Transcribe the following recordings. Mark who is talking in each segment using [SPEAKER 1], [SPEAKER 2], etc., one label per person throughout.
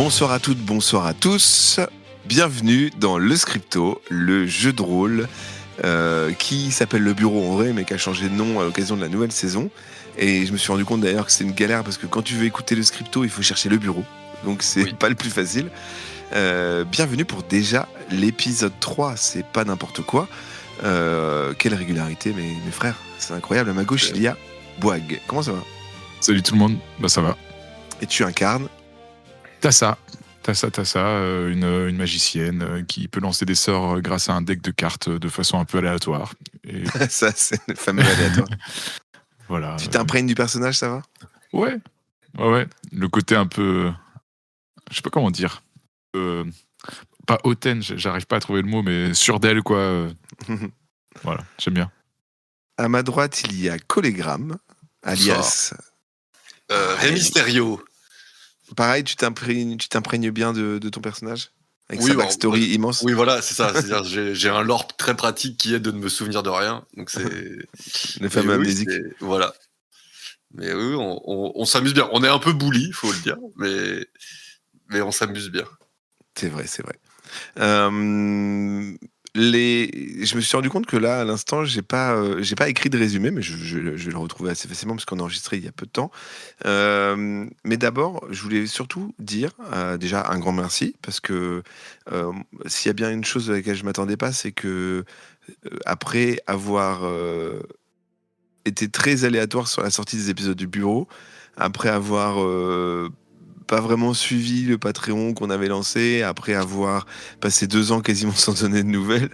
[SPEAKER 1] Bonsoir à toutes, bonsoir à tous. Bienvenue dans Le Scripto, le jeu de rôle qui s'appelle Le Bureau en vrai, mais qui a changé de nom à l'occasion de la nouvelle saison. Et je me suis rendu compte d'ailleurs que c'est une galère parce que quand tu veux écouter Le Scripto, il faut chercher le bureau. Donc c'est pas le plus facile. Bienvenue pour déjà l'épisode 3, c'est pas n'importe quoi. Quelle régularité mes frères, c'est incroyable. À ma gauche, il y a Boag. Comment ça va ?
[SPEAKER 2] Salut tout le monde, bah ça va.
[SPEAKER 1] Et tu incarnes
[SPEAKER 2] Tassa, une magicienne qui peut lancer des sorts grâce à un deck de cartes de façon un peu aléatoire. Et
[SPEAKER 1] Ça, c'est le fameux aléatoire.
[SPEAKER 2] voilà.
[SPEAKER 1] Tu t'imprègnes du personnage, ça va ?
[SPEAKER 2] Ouais. Le côté un peu, je sais pas comment dire, pas hautaine, j'arrive pas à trouver le mot, mais sûr d'elle quoi. Voilà, j'aime bien.
[SPEAKER 1] À ma droite, il y a Collégramme, alias
[SPEAKER 3] Ré Mysterio.
[SPEAKER 1] Pareil, tu t'imprègnes bien de ton personnage avec
[SPEAKER 3] Oui,
[SPEAKER 1] sa
[SPEAKER 3] bon,
[SPEAKER 1] backstory immense.
[SPEAKER 3] Oui, voilà, c'est ça. C'est-à-dire, j'ai un lore très pratique qui est de ne me souvenir de rien. Donc c'est
[SPEAKER 1] Le fameux amnésique.
[SPEAKER 3] Voilà. Mais oui, on s'amuse bien. On est un peu bully, faut le dire, mais on s'amuse bien.
[SPEAKER 1] C'est vrai. Je me suis rendu compte que là, à l'instant, j'ai pas écrit de résumé, mais je vais le retrouver assez facilement parce qu'on a enregistré il y a peu de temps. Mais d'abord, je voulais surtout dire déjà un grand merci parce que s'il y a bien une chose à laquelle je m'attendais pas, c'est que après avoir été très aléatoire sur la sortie des épisodes du bureau, après avoir pas vraiment suivi le Patreon qu'on avait lancé, après avoir passé 2 ans quasiment sans donner de nouvelles,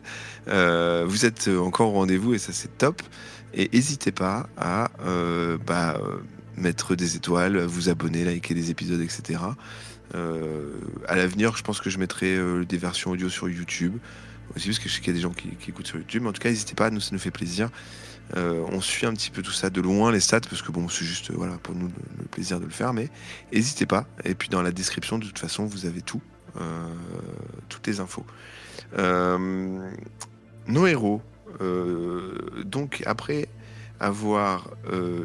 [SPEAKER 1] vous êtes encore au rendez-vous et ça c'est top. Et n'hésitez pas à mettre des étoiles, vous abonner, liker des épisodes, etc. À l'avenir, je pense que je mettrai des versions audio sur YouTube aussi, parce que je sais qu'il y a des gens qui écoutent sur YouTube. Mais en tout cas, n'hésitez pas, nous ça nous fait plaisir. On suit un petit peu tout ça de loin, les stats, parce que bon, c'est juste pour nous le plaisir de le faire, mais n'hésitez pas. Et puis dans la description, de toute façon, vous avez tout, toutes les infos. Nos héros, donc après avoir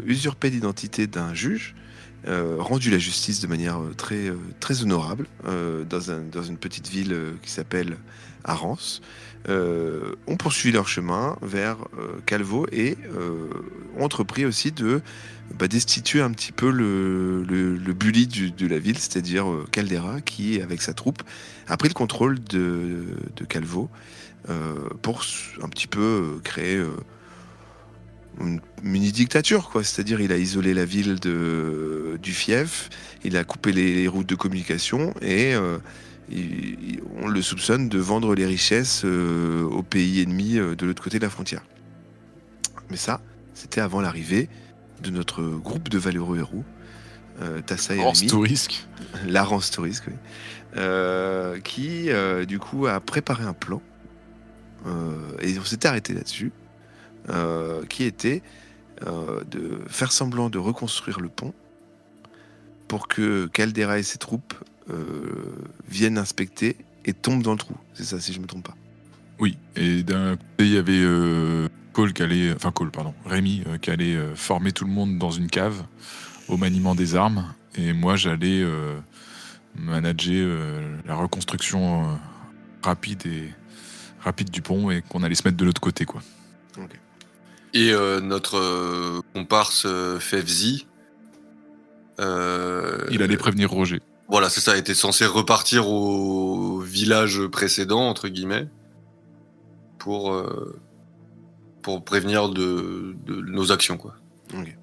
[SPEAKER 1] usurpé l'identité d'un juge, rendu la justice de manière très honorable dans une petite ville qui s'appelle Arance, ont poursuivi leur chemin vers Calvo et ont entrepris aussi de destituer un petit peu le bully de la ville, c'est-à-dire Caldera, qui, avec sa troupe, a pris le contrôle de Calvo pour un petit peu créer une mini-dictature, quoi. C'est-à-dire il a isolé la ville du fief, il a coupé les routes de communication et on le soupçonne de vendre les richesses au pays ennemi de l'autre côté de la frontière. Mais ça, c'était avant l'arrivée de notre groupe de valeureux héros, Tassa et Rémi. La Rance Tourisque, oui. Qui, du coup, a préparé un plan. Et on s'était arrêté là-dessus. Qui était de faire semblant de reconstruire le pont pour que Caldera et ses troupes viennent inspecter et tombent dans le trou. C'est ça, si je me trompe pas.
[SPEAKER 2] Oui, et d'un côté, il y avait Rémi qui allait former tout le monde dans une cave au maniement des armes, et moi j'allais manager la reconstruction rapide du pont et qu'on allait se mettre de l'autre côté, quoi.
[SPEAKER 1] Okay.
[SPEAKER 3] Et notre comparse Fevzi,
[SPEAKER 2] il allait prévenir Roger.
[SPEAKER 3] Voilà, c'est ça, était censé repartir au village précédent, entre guillemets, pour prévenir de nos actions, quoi.
[SPEAKER 1] Okay.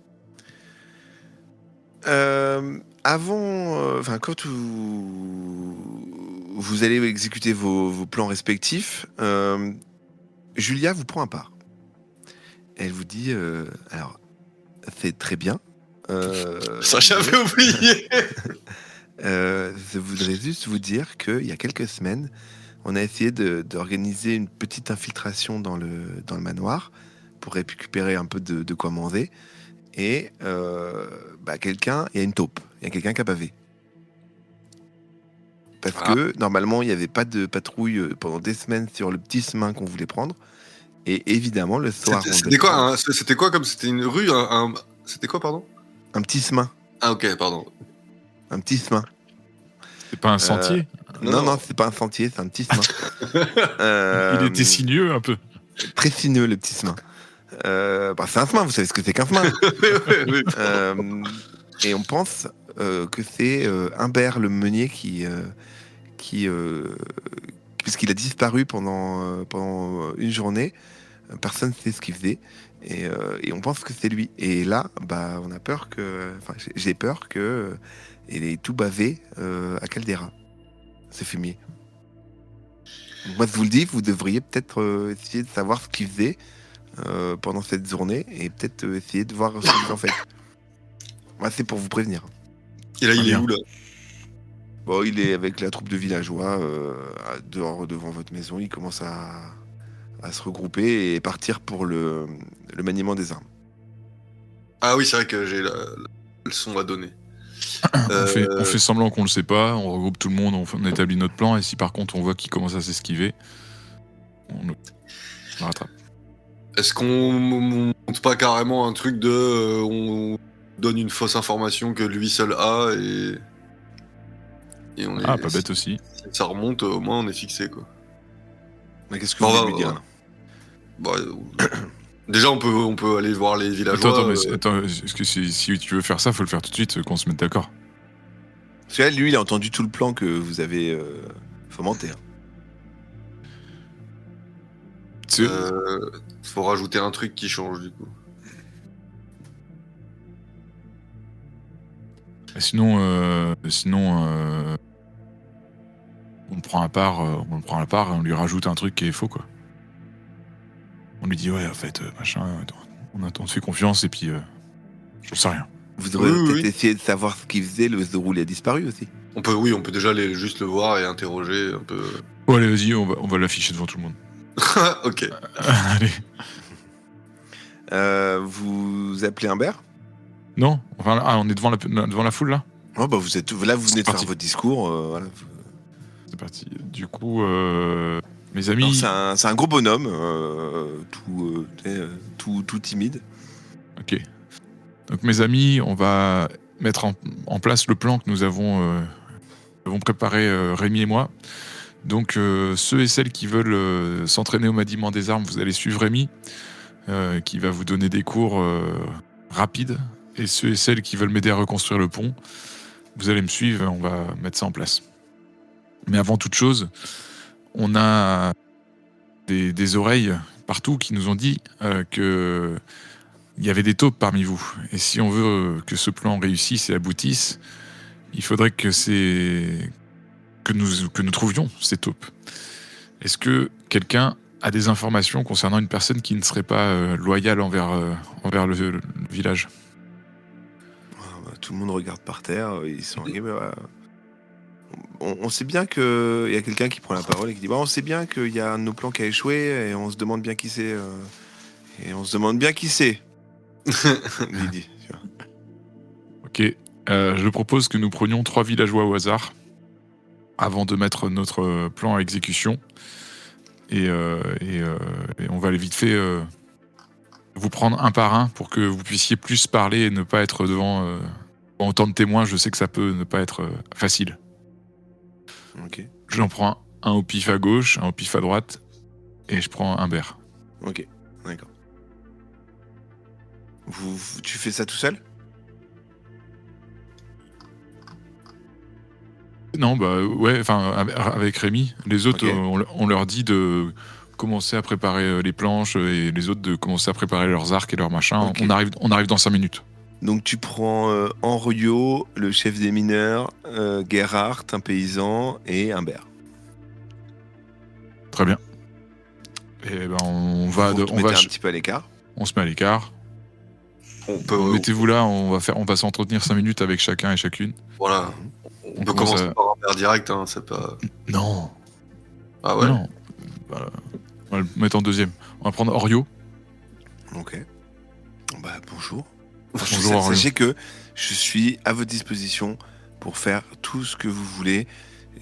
[SPEAKER 1] Quand vous allez exécuter vos plans respectifs, Julia vous prend à part. Elle vous dit, alors, c'est très bien.
[SPEAKER 3] Ça, j'avais oublié.
[SPEAKER 1] Je voudrais juste vous dire qu'il y a quelques semaines, on a essayé d'organiser une petite infiltration dans le manoir pour récupérer un peu de quoi manger. Et il y a une taupe. Il y a quelqu'un qui a bavé. Parce que normalement, il n'y avait pas de patrouille pendant des semaines sur le petit chemin qu'on voulait prendre. Et évidemment, le soir...
[SPEAKER 3] C'était quoi comme c'était une rue C'était quoi, pardon ?
[SPEAKER 1] Un petit chemin.
[SPEAKER 3] Ah, ok, pardon.
[SPEAKER 1] Un petit chemin.
[SPEAKER 2] C'est pas un sentier.
[SPEAKER 1] Non, c'est pas un sentier, c'est un petit chemin.
[SPEAKER 2] Il était sinueux un peu.
[SPEAKER 1] Très sinueux, le petit chemin. C'est un chemin, vous savez ce que c'est qu'un chemin.
[SPEAKER 3] Oui.
[SPEAKER 1] Et on pense que c'est Humbert le meunier qui puisqu'il a disparu pendant une journée, personne ne sait ce qu'il faisait. Et on pense que c'est lui. Et là, on a peur j'ai peur que il est tout bavé à Caldera, ce fumier. Donc moi, je vous le dis, vous devriez peut-être essayer de savoir ce qu'il faisait pendant cette journée et peut-être essayer de voir ce que vous en faites. Moi, c'est pour vous prévenir.
[SPEAKER 3] Et là, il est
[SPEAKER 2] Bien.
[SPEAKER 3] où, là?
[SPEAKER 1] Bon, il est avec la troupe de villageois dehors devant votre maison. Il commence à se regrouper et partir pour le maniement des armes.
[SPEAKER 3] Ah oui, c'est vrai que j'ai la leçon à donner.
[SPEAKER 2] On fait semblant qu'on le sait pas, on regroupe tout le monde, on établit notre plan, et si par contre on voit qu'il commence à s'esquiver, on le rattrape.
[SPEAKER 3] Est-ce qu'on monte pas carrément un truc de... on donne une fausse information que lui seul a et on est...
[SPEAKER 2] Ah, pas bête aussi.
[SPEAKER 3] Si ça remonte, au moins on est fixé, quoi.
[SPEAKER 1] Mais qu'est-ce que vous voulez lui dire là ?
[SPEAKER 3] Déjà, on peut aller voir les villageois.
[SPEAKER 2] Attends, est-ce que si tu veux faire ça, faut le faire tout de suite, qu'on se mette d'accord.
[SPEAKER 1] Parce que là, lui, il a entendu tout le plan que vous avez fomenté.
[SPEAKER 3] Faut rajouter un truc qui change, du coup.
[SPEAKER 2] Sinon, on le prend à part, et on lui rajoute un truc qui est faux, quoi. On lui dit, ouais, en fait, machin, on te fait confiance, et puis, j'en sais rien.
[SPEAKER 1] Vous aurez peut-être essayé de savoir ce qu'il faisait le jour où il a disparu aussi.
[SPEAKER 3] On peut déjà juste le voir et interroger un peu.
[SPEAKER 2] Bon, allez, vas-y, on va l'afficher devant tout le monde.
[SPEAKER 3] Ok.
[SPEAKER 2] Allez.
[SPEAKER 1] Vous appelez Humbert ?
[SPEAKER 2] Non, enfin, on est devant la foule, là.
[SPEAKER 1] Oh, vous êtes là, vous venez de faire votre discours. Voilà.
[SPEAKER 2] C'est parti. Du coup, mes amis.
[SPEAKER 1] C'est un gros bonhomme, tout timide.
[SPEAKER 2] Ok. Donc mes amis, on va mettre en place le plan que nous avons préparé, Rémi et moi. Donc ceux et celles qui veulent s'entraîner au maniement des armes, vous allez suivre Rémi, qui va vous donner des cours rapides. Et ceux et celles qui veulent m'aider à reconstruire le pont, vous allez me suivre et on va mettre ça en place. Mais avant toute chose, on a des oreilles partout qui nous ont dit que il y avait des taupes parmi vous. Et si on veut que ce plan réussisse et aboutisse, il faudrait que nous trouvions ces taupes. Est-ce que quelqu'un a des informations concernant une personne qui ne serait pas loyale envers le village ?
[SPEAKER 1] Tout le monde regarde par terre, ils sont on sait bien qu'il y a quelqu'un qui prend la parole et qui dit on sait bien qu'il y a un de nos plans qui a échoué et on se demande bien qui c'est. Il dit.
[SPEAKER 2] Ok, je propose que nous prenions 3 villageois au hasard avant de mettre notre plan à exécution. Et on va aller vite fait vous prendre un par un pour que vous puissiez plus parler et ne pas être devant autant de témoins. Je sais que ça peut ne pas être facile.
[SPEAKER 1] Ok.
[SPEAKER 2] J'en prends un au pif à gauche, un au pif à droite, et je prends Humbert.
[SPEAKER 1] Ok, d'accord. Tu fais ça tout seul ?
[SPEAKER 2] Non, ouais, enfin avec Rémi. Les autres, okay. On leur dit de commencer à préparer les planches et les autres de commencer à préparer leurs arcs et leurs machins. Okay. On arrive dans 5 minutes.
[SPEAKER 1] Donc tu prends Henriot, le chef des mineurs, Gerhardt, un paysan, et Humbert.
[SPEAKER 2] Très bien. Et on va
[SPEAKER 1] un petit peu à l'écart.
[SPEAKER 2] On se met à l'écart. Mettez-vous là, on va s'entretenir 5 minutes avec chacun et chacune.
[SPEAKER 3] Voilà. On peut commencer par Humbert direct, hein, c'est pas...
[SPEAKER 2] Non.
[SPEAKER 3] Ah ouais.
[SPEAKER 2] Non. On va le mettre en deuxième. On va prendre Henriot.
[SPEAKER 1] Ok. Bonjour.
[SPEAKER 2] Bonjour.
[SPEAKER 1] Sachez que je suis à votre disposition pour faire tout ce que vous voulez.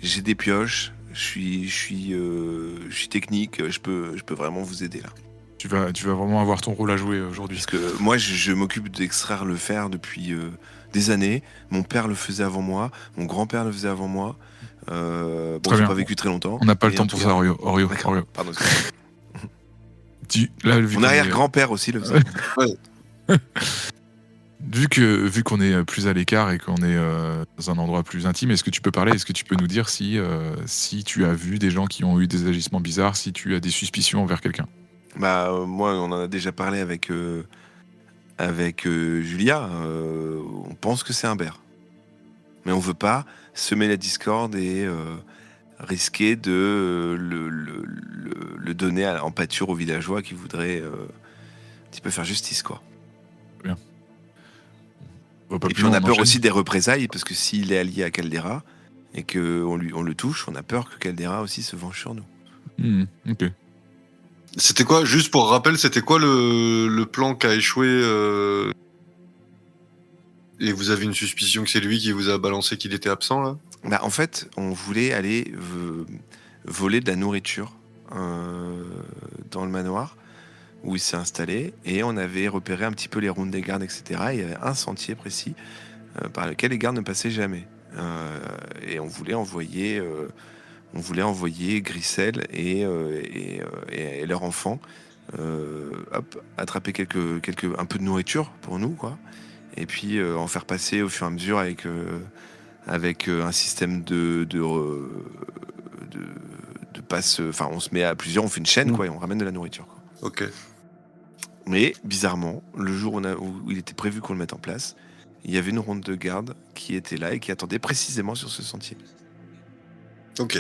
[SPEAKER 1] J'ai des pioches, je suis technique, je peux vraiment vous aider là.
[SPEAKER 2] Tu vas vraiment avoir ton rôle à jouer aujourd'hui.
[SPEAKER 1] Parce que moi, je m'occupe d'extraire le fer depuis des années. Mon père le faisait avant moi. Mon grand-père le faisait avant moi. Bon,
[SPEAKER 2] Très
[SPEAKER 1] j'ai
[SPEAKER 2] bien.
[SPEAKER 1] pas vécu très longtemps.
[SPEAKER 2] On n'a pas le
[SPEAKER 1] mais
[SPEAKER 2] temps
[SPEAKER 1] en
[SPEAKER 2] pour
[SPEAKER 1] tout
[SPEAKER 2] ça,
[SPEAKER 1] cas-
[SPEAKER 2] Orio.
[SPEAKER 1] D'accord,
[SPEAKER 2] Orio.
[SPEAKER 1] pardon. excuse-moi.
[SPEAKER 2] Là, vu
[SPEAKER 1] Mon
[SPEAKER 2] qu'on est-
[SPEAKER 1] arrière-grand-père aussi le faisait.
[SPEAKER 2] Vu qu'on est plus à l'écart et qu'on est dans un endroit plus intime, est-ce que tu peux parler? Est-ce que tu peux nous dire si tu as vu des gens qui ont eu des agissements bizarres, si tu as des suspicions envers quelqu'un?
[SPEAKER 1] Bah, moi, on en a déjà parlé avec Julia. On pense que c'est un bear. Mais on veut pas semer la discorde et risquer de le donner en pâture aux villageois qui voudraient un petit peu faire justice, quoi.
[SPEAKER 2] On va pas
[SPEAKER 1] Et
[SPEAKER 2] plus
[SPEAKER 1] puis on
[SPEAKER 2] loin,
[SPEAKER 1] a peur
[SPEAKER 2] enchaîne.
[SPEAKER 1] aussi des représailles, parce que s'il est allié à Caldera et qu'on le touche, on a peur que Caldera aussi se venge sur nous.
[SPEAKER 2] Ok.
[SPEAKER 3] C'était quoi, juste pour rappel, c'était quoi le plan qui a échoué et vous avez une suspicion que c'est lui qui vous a balancé qu'il était absent là?
[SPEAKER 1] Bah, en fait, on voulait aller voler de la nourriture dans le manoir où il s'est installé, et on avait repéré un petit peu les rondes des gardes, etc. Et il y avait un sentier précis par lequel les gardes ne passaient jamais. Et on voulait envoyer Grissel et leur enfant attraper un peu de nourriture pour nous, quoi. Et puis en faire passer au fur et à mesure avec un système de passe. Enfin, on se met à plusieurs, on fait une chaîne, quoi, et on ramène de la nourriture, quoi.
[SPEAKER 3] Ok.
[SPEAKER 1] Mais bizarrement, le jour où il était prévu qu'on le mette en place, il y avait une ronde de garde qui était là et qui attendait précisément sur ce sentier.
[SPEAKER 3] Ok.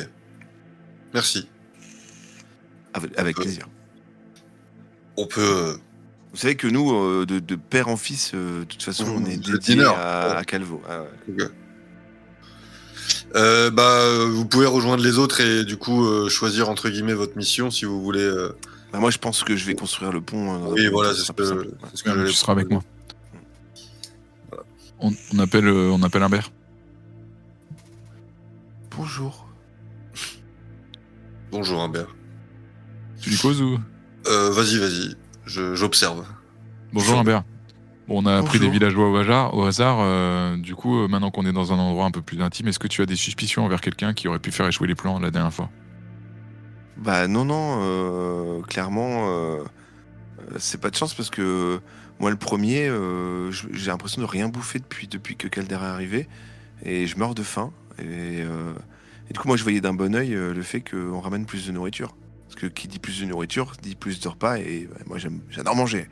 [SPEAKER 3] Merci.
[SPEAKER 1] Avec plaisir.
[SPEAKER 3] On peut.
[SPEAKER 1] Vous savez que nous, de père en fils, de toute façon, on est
[SPEAKER 3] Vous êtes
[SPEAKER 1] dédié
[SPEAKER 3] mineurs.
[SPEAKER 1] à Calvo. Ah ouais.
[SPEAKER 3] Ok. Vous pouvez rejoindre les autres et du coup choisir entre guillemets votre mission si vous voulez.
[SPEAKER 1] Bah, moi, je pense que je vais construire le pont. Dans un
[SPEAKER 3] Oui,
[SPEAKER 1] premier
[SPEAKER 3] voilà,
[SPEAKER 1] temps,
[SPEAKER 3] c'est
[SPEAKER 1] ce
[SPEAKER 3] ce
[SPEAKER 1] sera plus simple.
[SPEAKER 3] que,
[SPEAKER 1] Ouais.
[SPEAKER 3] c'est ce que j'allais
[SPEAKER 2] Tu seras avec moi.
[SPEAKER 3] Voilà.
[SPEAKER 2] On appelle un bear.
[SPEAKER 1] Bonjour.
[SPEAKER 3] Bonjour Humbert.
[SPEAKER 2] Tu lui causes ou?
[SPEAKER 3] Vas-y. J'observe.
[SPEAKER 2] Bonjour Humbert. Bon, on a pris des
[SPEAKER 1] Bonjour.
[SPEAKER 2] villageois au hasard. Du coup, maintenant qu'on est dans un endroit un peu plus intime, est-ce que tu as des suspicions envers quelqu'un qui aurait pu faire échouer les plans la dernière fois?
[SPEAKER 1] Bah non, clairement, c'est pas de chance, parce que moi, le premier, j'ai l'impression de rien bouffer depuis que Caldera est arrivé, et je meurs de faim. Et du coup, moi, je voyais d'un bon oeil le fait qu'on ramène plus de nourriture. Parce que qui dit plus de nourriture, dit plus de repas, et moi, j'adore manger.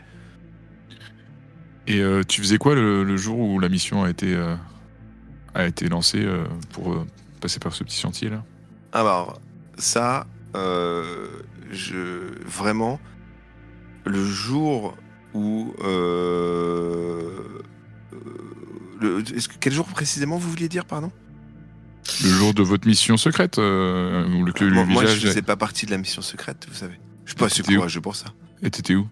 [SPEAKER 2] Et tu faisais quoi le jour où la mission a été lancée pour passer par ce petit sentier là?
[SPEAKER 1] Alors, ça, vraiment, le jour où... quel jour précisément vous vouliez dire, pardon?
[SPEAKER 2] Le jour de votre mission secrète où le
[SPEAKER 1] Moi, je
[SPEAKER 2] village.
[SPEAKER 1] faisais pas partie de la mission secrète, vous savez. Je suis pas assez
[SPEAKER 2] T'étais où
[SPEAKER 1] courageux pour ça.
[SPEAKER 2] Et t'étais où?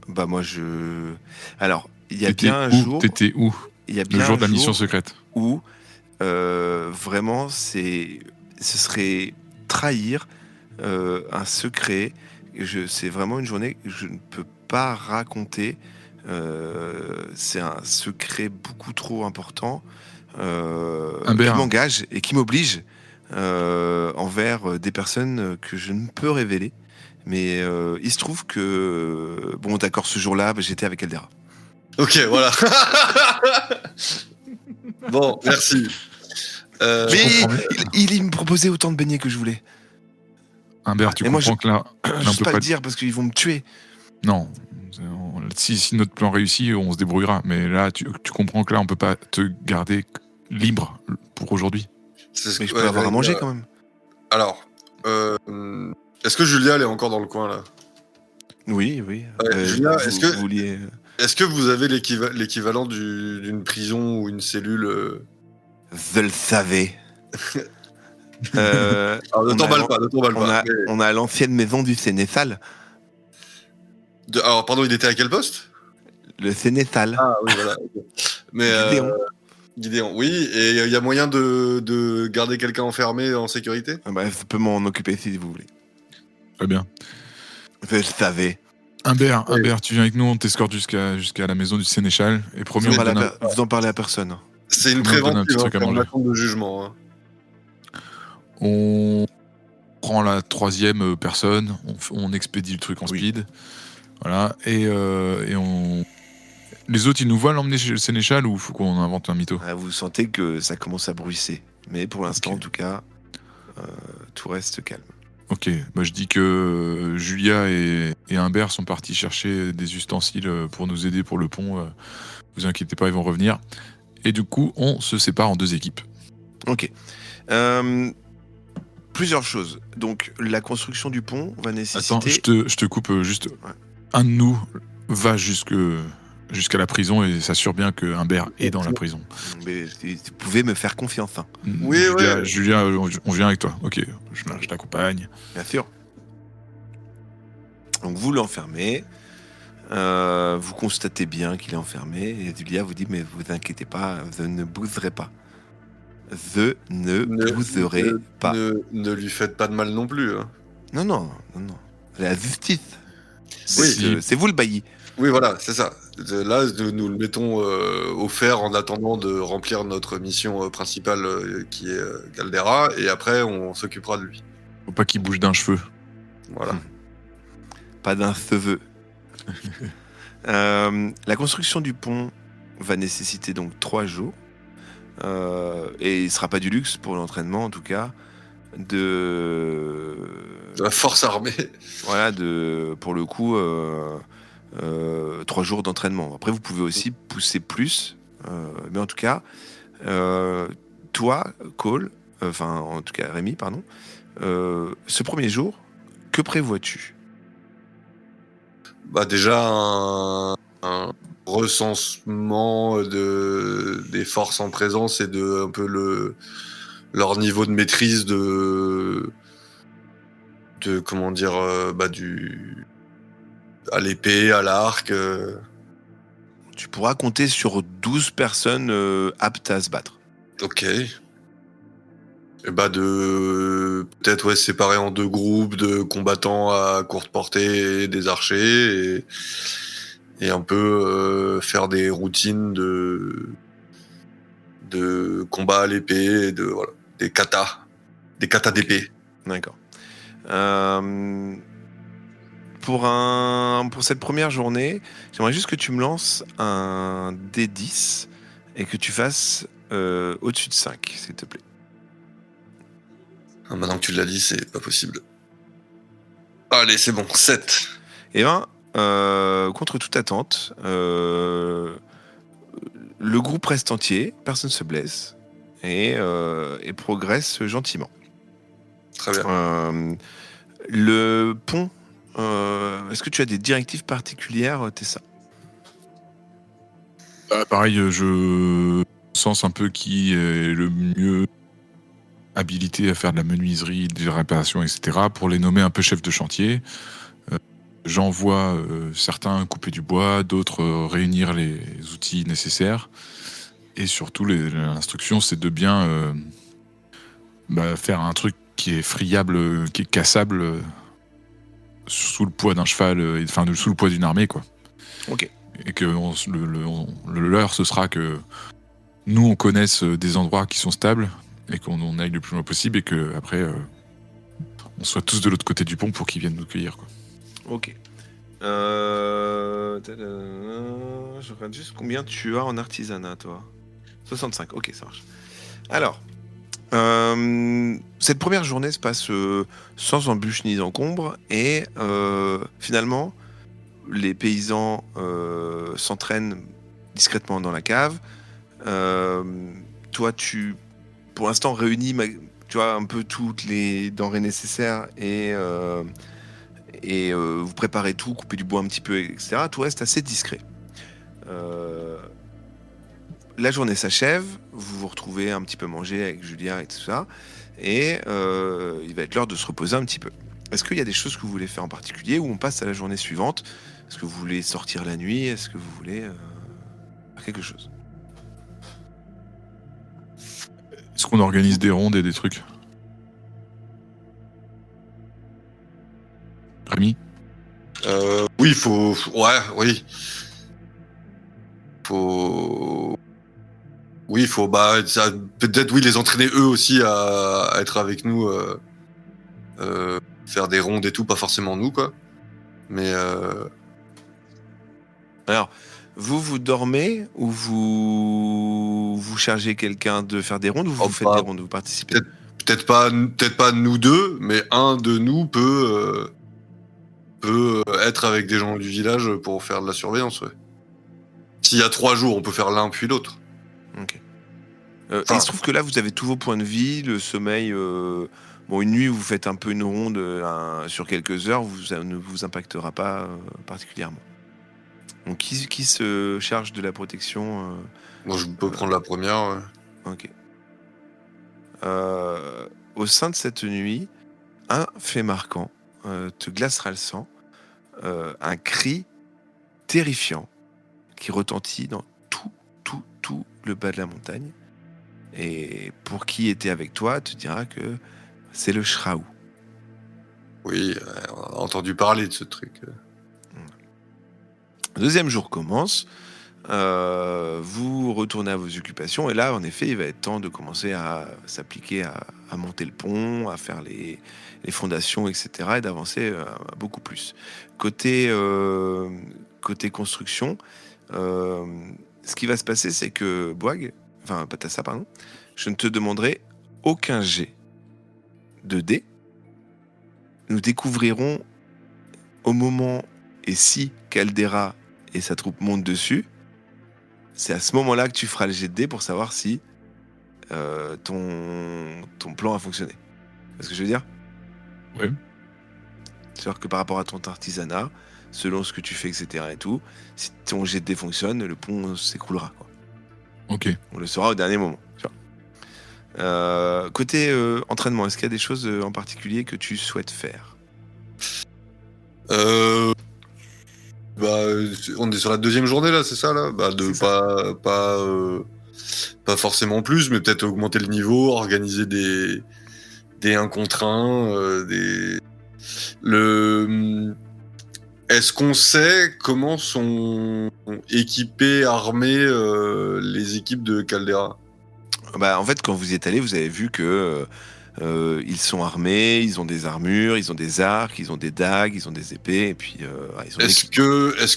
[SPEAKER 1] Bah moi, Alors, il y a
[SPEAKER 2] T'étais
[SPEAKER 1] bien un
[SPEAKER 2] où?
[SPEAKER 1] jour...
[SPEAKER 2] T'étais où?
[SPEAKER 1] Il y a
[SPEAKER 2] Le
[SPEAKER 1] bien
[SPEAKER 2] jour de la
[SPEAKER 1] un
[SPEAKER 2] mission
[SPEAKER 1] jour
[SPEAKER 2] secrète.
[SPEAKER 1] où vraiment ce serait trahir un secret. C'est vraiment une journée que je ne peux pas raconter. C'est un secret beaucoup trop important qui m'engage et qui m'oblige envers des personnes que je ne peux révéler. Mais il se trouve que, bon, d'accord, ce jour-là, j'étais avec Caldera.
[SPEAKER 3] Ok, voilà. Bon, merci.
[SPEAKER 1] Mais il me proposait autant de beignets que je voulais.
[SPEAKER 2] Humbert, tu
[SPEAKER 1] Et moi,
[SPEAKER 2] comprends que là,
[SPEAKER 1] je peux pas le dire parce qu'ils vont me tuer.
[SPEAKER 2] Non. Si notre plan réussit, on se débrouillera. Mais là, tu comprends que là, on peut pas te garder libre pour aujourd'hui.
[SPEAKER 1] Mais je peux avoir à manger quand même.
[SPEAKER 3] Alors, est-ce que Julia elle est encore dans le coin là?
[SPEAKER 1] Oui.
[SPEAKER 3] Julia,
[SPEAKER 1] vous vouliez...
[SPEAKER 3] est-ce que vous avez l'équivalent d'une prison ou une cellule
[SPEAKER 1] Je le savais.
[SPEAKER 3] Alors, ne t'emballe pas.
[SPEAKER 1] On a l'ancienne maison du Sénéchal.
[SPEAKER 3] Alors, pardon, il était à quel poste?
[SPEAKER 1] Le Sénéchal.
[SPEAKER 3] Ah oui, voilà. Mais, Gideon, oui. Et il y a moyen de garder quelqu'un enfermé en sécurité?
[SPEAKER 1] Je peux m'en occuper si vous voulez.
[SPEAKER 2] Très bien.
[SPEAKER 1] Je le savais.
[SPEAKER 2] Humbert,
[SPEAKER 3] Oui.
[SPEAKER 2] Humbert, tu viens avec nous, on t'escorte jusqu'à la maison du sénéchal. Et promis,
[SPEAKER 1] Vous
[SPEAKER 2] on te donne
[SPEAKER 1] vous en parlez à personne.
[SPEAKER 3] C'est une
[SPEAKER 2] Comment on donne un
[SPEAKER 3] préventive,
[SPEAKER 2] petit truc à
[SPEAKER 3] c'est un
[SPEAKER 2] manger.
[SPEAKER 3] attente de jugement. Hein.
[SPEAKER 2] On prend la 3e personne, on expédie le truc en
[SPEAKER 1] Oui.
[SPEAKER 2] speed. Voilà. Et on. Les autres, ils nous voient l'emmener chez le sénéchal ou faut qu'on invente un mytho?
[SPEAKER 1] Ah, vous sentez que ça commence à bruisser. Mais pour l'instant,
[SPEAKER 2] Ok.
[SPEAKER 1] en tout cas, tout reste calme.
[SPEAKER 2] Ok, bah, je dis que Julia et Humbert sont partis chercher des ustensiles pour nous aider pour le pont. Vous inquiétez pas, ils vont revenir. Et du coup, on se sépare en 2 équipes.
[SPEAKER 1] Ok. Plusieurs choses. Donc, la construction du pont va nécessiter...
[SPEAKER 2] Attends, je te coupe juste.
[SPEAKER 1] Ouais.
[SPEAKER 2] Un de nous va jusqu'à la prison et s'assure bien que Humbert est dans la prison.
[SPEAKER 1] Mais vous pouvez me faire confiance, hein.
[SPEAKER 3] Oui,
[SPEAKER 2] Julia, on vient avec toi. Ok, je t'accompagne.
[SPEAKER 1] Bien sûr. Donc, vous l'enfermez. Vous constatez bien qu'il est enfermé. Et Julia vous dit, mais vous inquiétez pas, je ne bougerai pas. Je ne bougerai pas.
[SPEAKER 3] Ne lui faites pas de mal non plus. Hein.
[SPEAKER 1] Non. La justice.
[SPEAKER 2] Oui.
[SPEAKER 1] C'est vous le bailli.
[SPEAKER 3] Oui, voilà, c'est ça. Là, nous le mettons au fer en attendant de remplir notre mission principale qui est Caldera, et après, on s'occupera de lui.
[SPEAKER 2] Faut pas qu'il bouge d'un cheveu.
[SPEAKER 3] Voilà.
[SPEAKER 1] Pas d'un cheveu. La construction du pont va nécessiter donc 3 jours. Et il ne sera pas du luxe pour l'entraînement, en tout cas,
[SPEAKER 3] De la force armée.
[SPEAKER 1] Voilà, pour le coup, 3 jours d'entraînement. Après, vous pouvez aussi pousser plus. Mais en tout cas, toi, Cole, en tout cas Rémi, pardon, ce premier jour, que prévois-tu ?
[SPEAKER 3] Bah déjà, un recensement des forces en présence et de un peu leur niveau de maîtrise de comment dire, à l'épée, à l'arc.
[SPEAKER 1] Tu pourras compter sur 12 personnes aptes à se battre.
[SPEAKER 3] Ok. Et peut-être séparer en 2 groupes de combattants à courte portée et des archers et un peu faire des routines de combat à l'épée et des katas d'épée.
[SPEAKER 1] D'accord. Pour cette première journée, j'aimerais juste que tu me lances un D10 et que tu fasses au-dessus de 5, s'il te plaît.
[SPEAKER 3] Ah, maintenant que tu l'as dit, c'est pas possible. Allez, c'est bon, 7.
[SPEAKER 1] Eh bien, contre toute attente, le groupe reste entier, personne ne se blesse et progresse gentiment.
[SPEAKER 3] Très bien.
[SPEAKER 1] Le pont, est-ce que tu as des directives particulières, Tessa ?
[SPEAKER 2] Pareil, je sens un peu qui est le mieux habilité à faire de la menuiserie, des réparations, etc. pour les nommer un peu chefs de chantier. J'envoie certains couper du bois, d'autres réunir les outils nécessaires. Et surtout, l'instruction, c'est de bien faire un truc qui est friable, qui est cassable sous le poids d'un cheval, sous le poids d'une armée, quoi.
[SPEAKER 1] Ok.
[SPEAKER 2] Et que le leur, ce sera que nous, on connaisse des endroits qui sont stables et qu'on aille le plus loin possible et que après, on soit tous de l'autre côté du pont pour qu'ils viennent nous cueillir, quoi.
[SPEAKER 1] Ok. Je regarde juste combien tu as en artisanat, toi. 65, ok, ça marche. Alors, cette première journée se passe sans embûches ni encombre et finalement, les paysans s'entraînent discrètement dans la cave. Toi, pour l'instant, réunis un peu toutes les denrées nécessaires et vous préparez tout, coupez du bois un petit peu, etc. Tout reste assez discret. La journée s'achève, vous vous retrouvez un petit peu manger avec Julia et tout ça, et il va être l'heure de se reposer un petit peu. Est-ce qu'il y a des choses que vous voulez faire en particulier ou on passe à la journée suivante ? Est-ce que vous voulez sortir la nuit ? Est-ce que vous voulez faire quelque chose ?
[SPEAKER 2] Est-ce qu'on organise des rondes et des trucs ? Rémi ?
[SPEAKER 3] Oui, ouais, oui. Peut-être, oui, les entraîner eux aussi à être avec nous, faire des rondes et tout, pas forcément nous, quoi. Mais
[SPEAKER 1] Alors, vous dormez ou vous chargez quelqu'un de faire des rondes ou vous faites des rondes, vous participez?
[SPEAKER 3] peut-être pas nous deux, mais un de nous peut être avec des gens du village pour faire de la surveillance, ouais. S'il y a 3 jours, on peut faire l'un puis l'autre.
[SPEAKER 1] Ok. Il se trouve que là, vous avez tous vos points de vie, le sommeil. Bon, une nuit, vous faites un peu une ronde sur quelques heures, ça ne vous impactera pas particulièrement. Donc, qui se charge de la protection
[SPEAKER 3] Moi, je peux prendre la première. Ouais.
[SPEAKER 1] Ok. Au sein de cette nuit, un fait marquant te glacera le sang. Un cri terrifiant qui retentit dans tout le bas de la montagne. Et pour qui était avec toi, te dira que c'est le Shraou.
[SPEAKER 3] Oui, on a entendu parler de ce truc.
[SPEAKER 1] Le deuxième jour commence. Vous retournez à vos occupations. Et là, en effet, il va être temps de commencer à s'appliquer à monter le pont, à faire les fondations, etc. Et d'avancer beaucoup plus. Côté construction, ce qui va se passer, c'est que Patassa, pardon, je ne te demanderai aucun jet de dés. Nous découvrirons au moment et si Caldera et sa troupe montent dessus, c'est à ce moment-là que tu feras le jet de dés pour savoir si ton plan a fonctionné. C'est ce que je veux dire ?
[SPEAKER 2] Oui.
[SPEAKER 1] C'est-à-dire que par rapport à ton artisanat, selon ce que tu fais, etc. et tout, si ton jet de dés fonctionne, le pont s'écroulera, quoi.
[SPEAKER 2] Ok.
[SPEAKER 1] On le saura au dernier moment. Tu vois. Côté entraînement, est-ce qu'il y a des choses en particulier que tu souhaites faire ?
[SPEAKER 3] On est sur la deuxième journée là, c'est ça là ? Pas forcément plus, mais peut-être augmenter le niveau, organiser des 1 contre 1, Est-ce qu'on sait comment sont équipées, armées les équipes de Caldera ?
[SPEAKER 1] En fait, quand vous y êtes allé, vous avez vu que ils sont armés, ils ont des armures, ils ont des arcs, ils ont des dagues, ils ont des épées, et puis ils ont
[SPEAKER 3] est-ce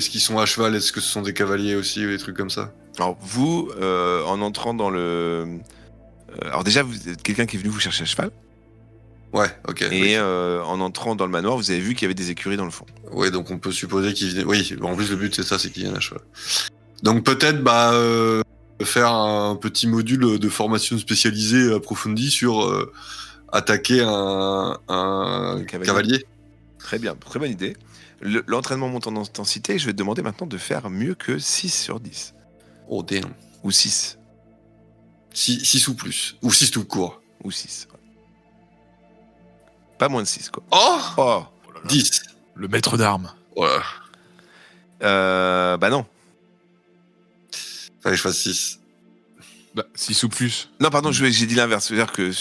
[SPEAKER 3] qu'ils sont à cheval ? Est-ce que ce sont des cavaliers aussi, ou des trucs comme ça ?
[SPEAKER 1] Alors vous, en entrant dans le... alors déjà, vous êtes quelqu'un qui est venu vous chercher à cheval.
[SPEAKER 3] Ouais, ok.
[SPEAKER 1] Et en entrant dans le manoir, vous avez vu qu'il y avait des écuries dans le fond.
[SPEAKER 3] Oui, donc on peut supposer qu'ils viennent... Oui, en plus le but c'est ça, c'est qu'ils viennent à cheval. Donc peut-être faire un petit module de formation spécialisée approfondie sur attaquer un cavalier.
[SPEAKER 1] Très bien, très bonne idée. L'entraînement monte en intensité, et je vais te demander maintenant de faire mieux que 6 sur 10.
[SPEAKER 3] Oh damn.
[SPEAKER 1] Ou 6.
[SPEAKER 3] 6 ou plus. Ou 6 tout court.
[SPEAKER 1] Ou 6. Ouais. Pas moins de 6, quoi.
[SPEAKER 3] Oh 10.
[SPEAKER 2] Le maître d'armes.
[SPEAKER 3] Voilà.
[SPEAKER 1] Non.
[SPEAKER 3] Fallait que je fasse 6.
[SPEAKER 2] 6 ou plus.
[SPEAKER 1] Non, pardon, j'ai dit l'inverse. C'est-à-dire que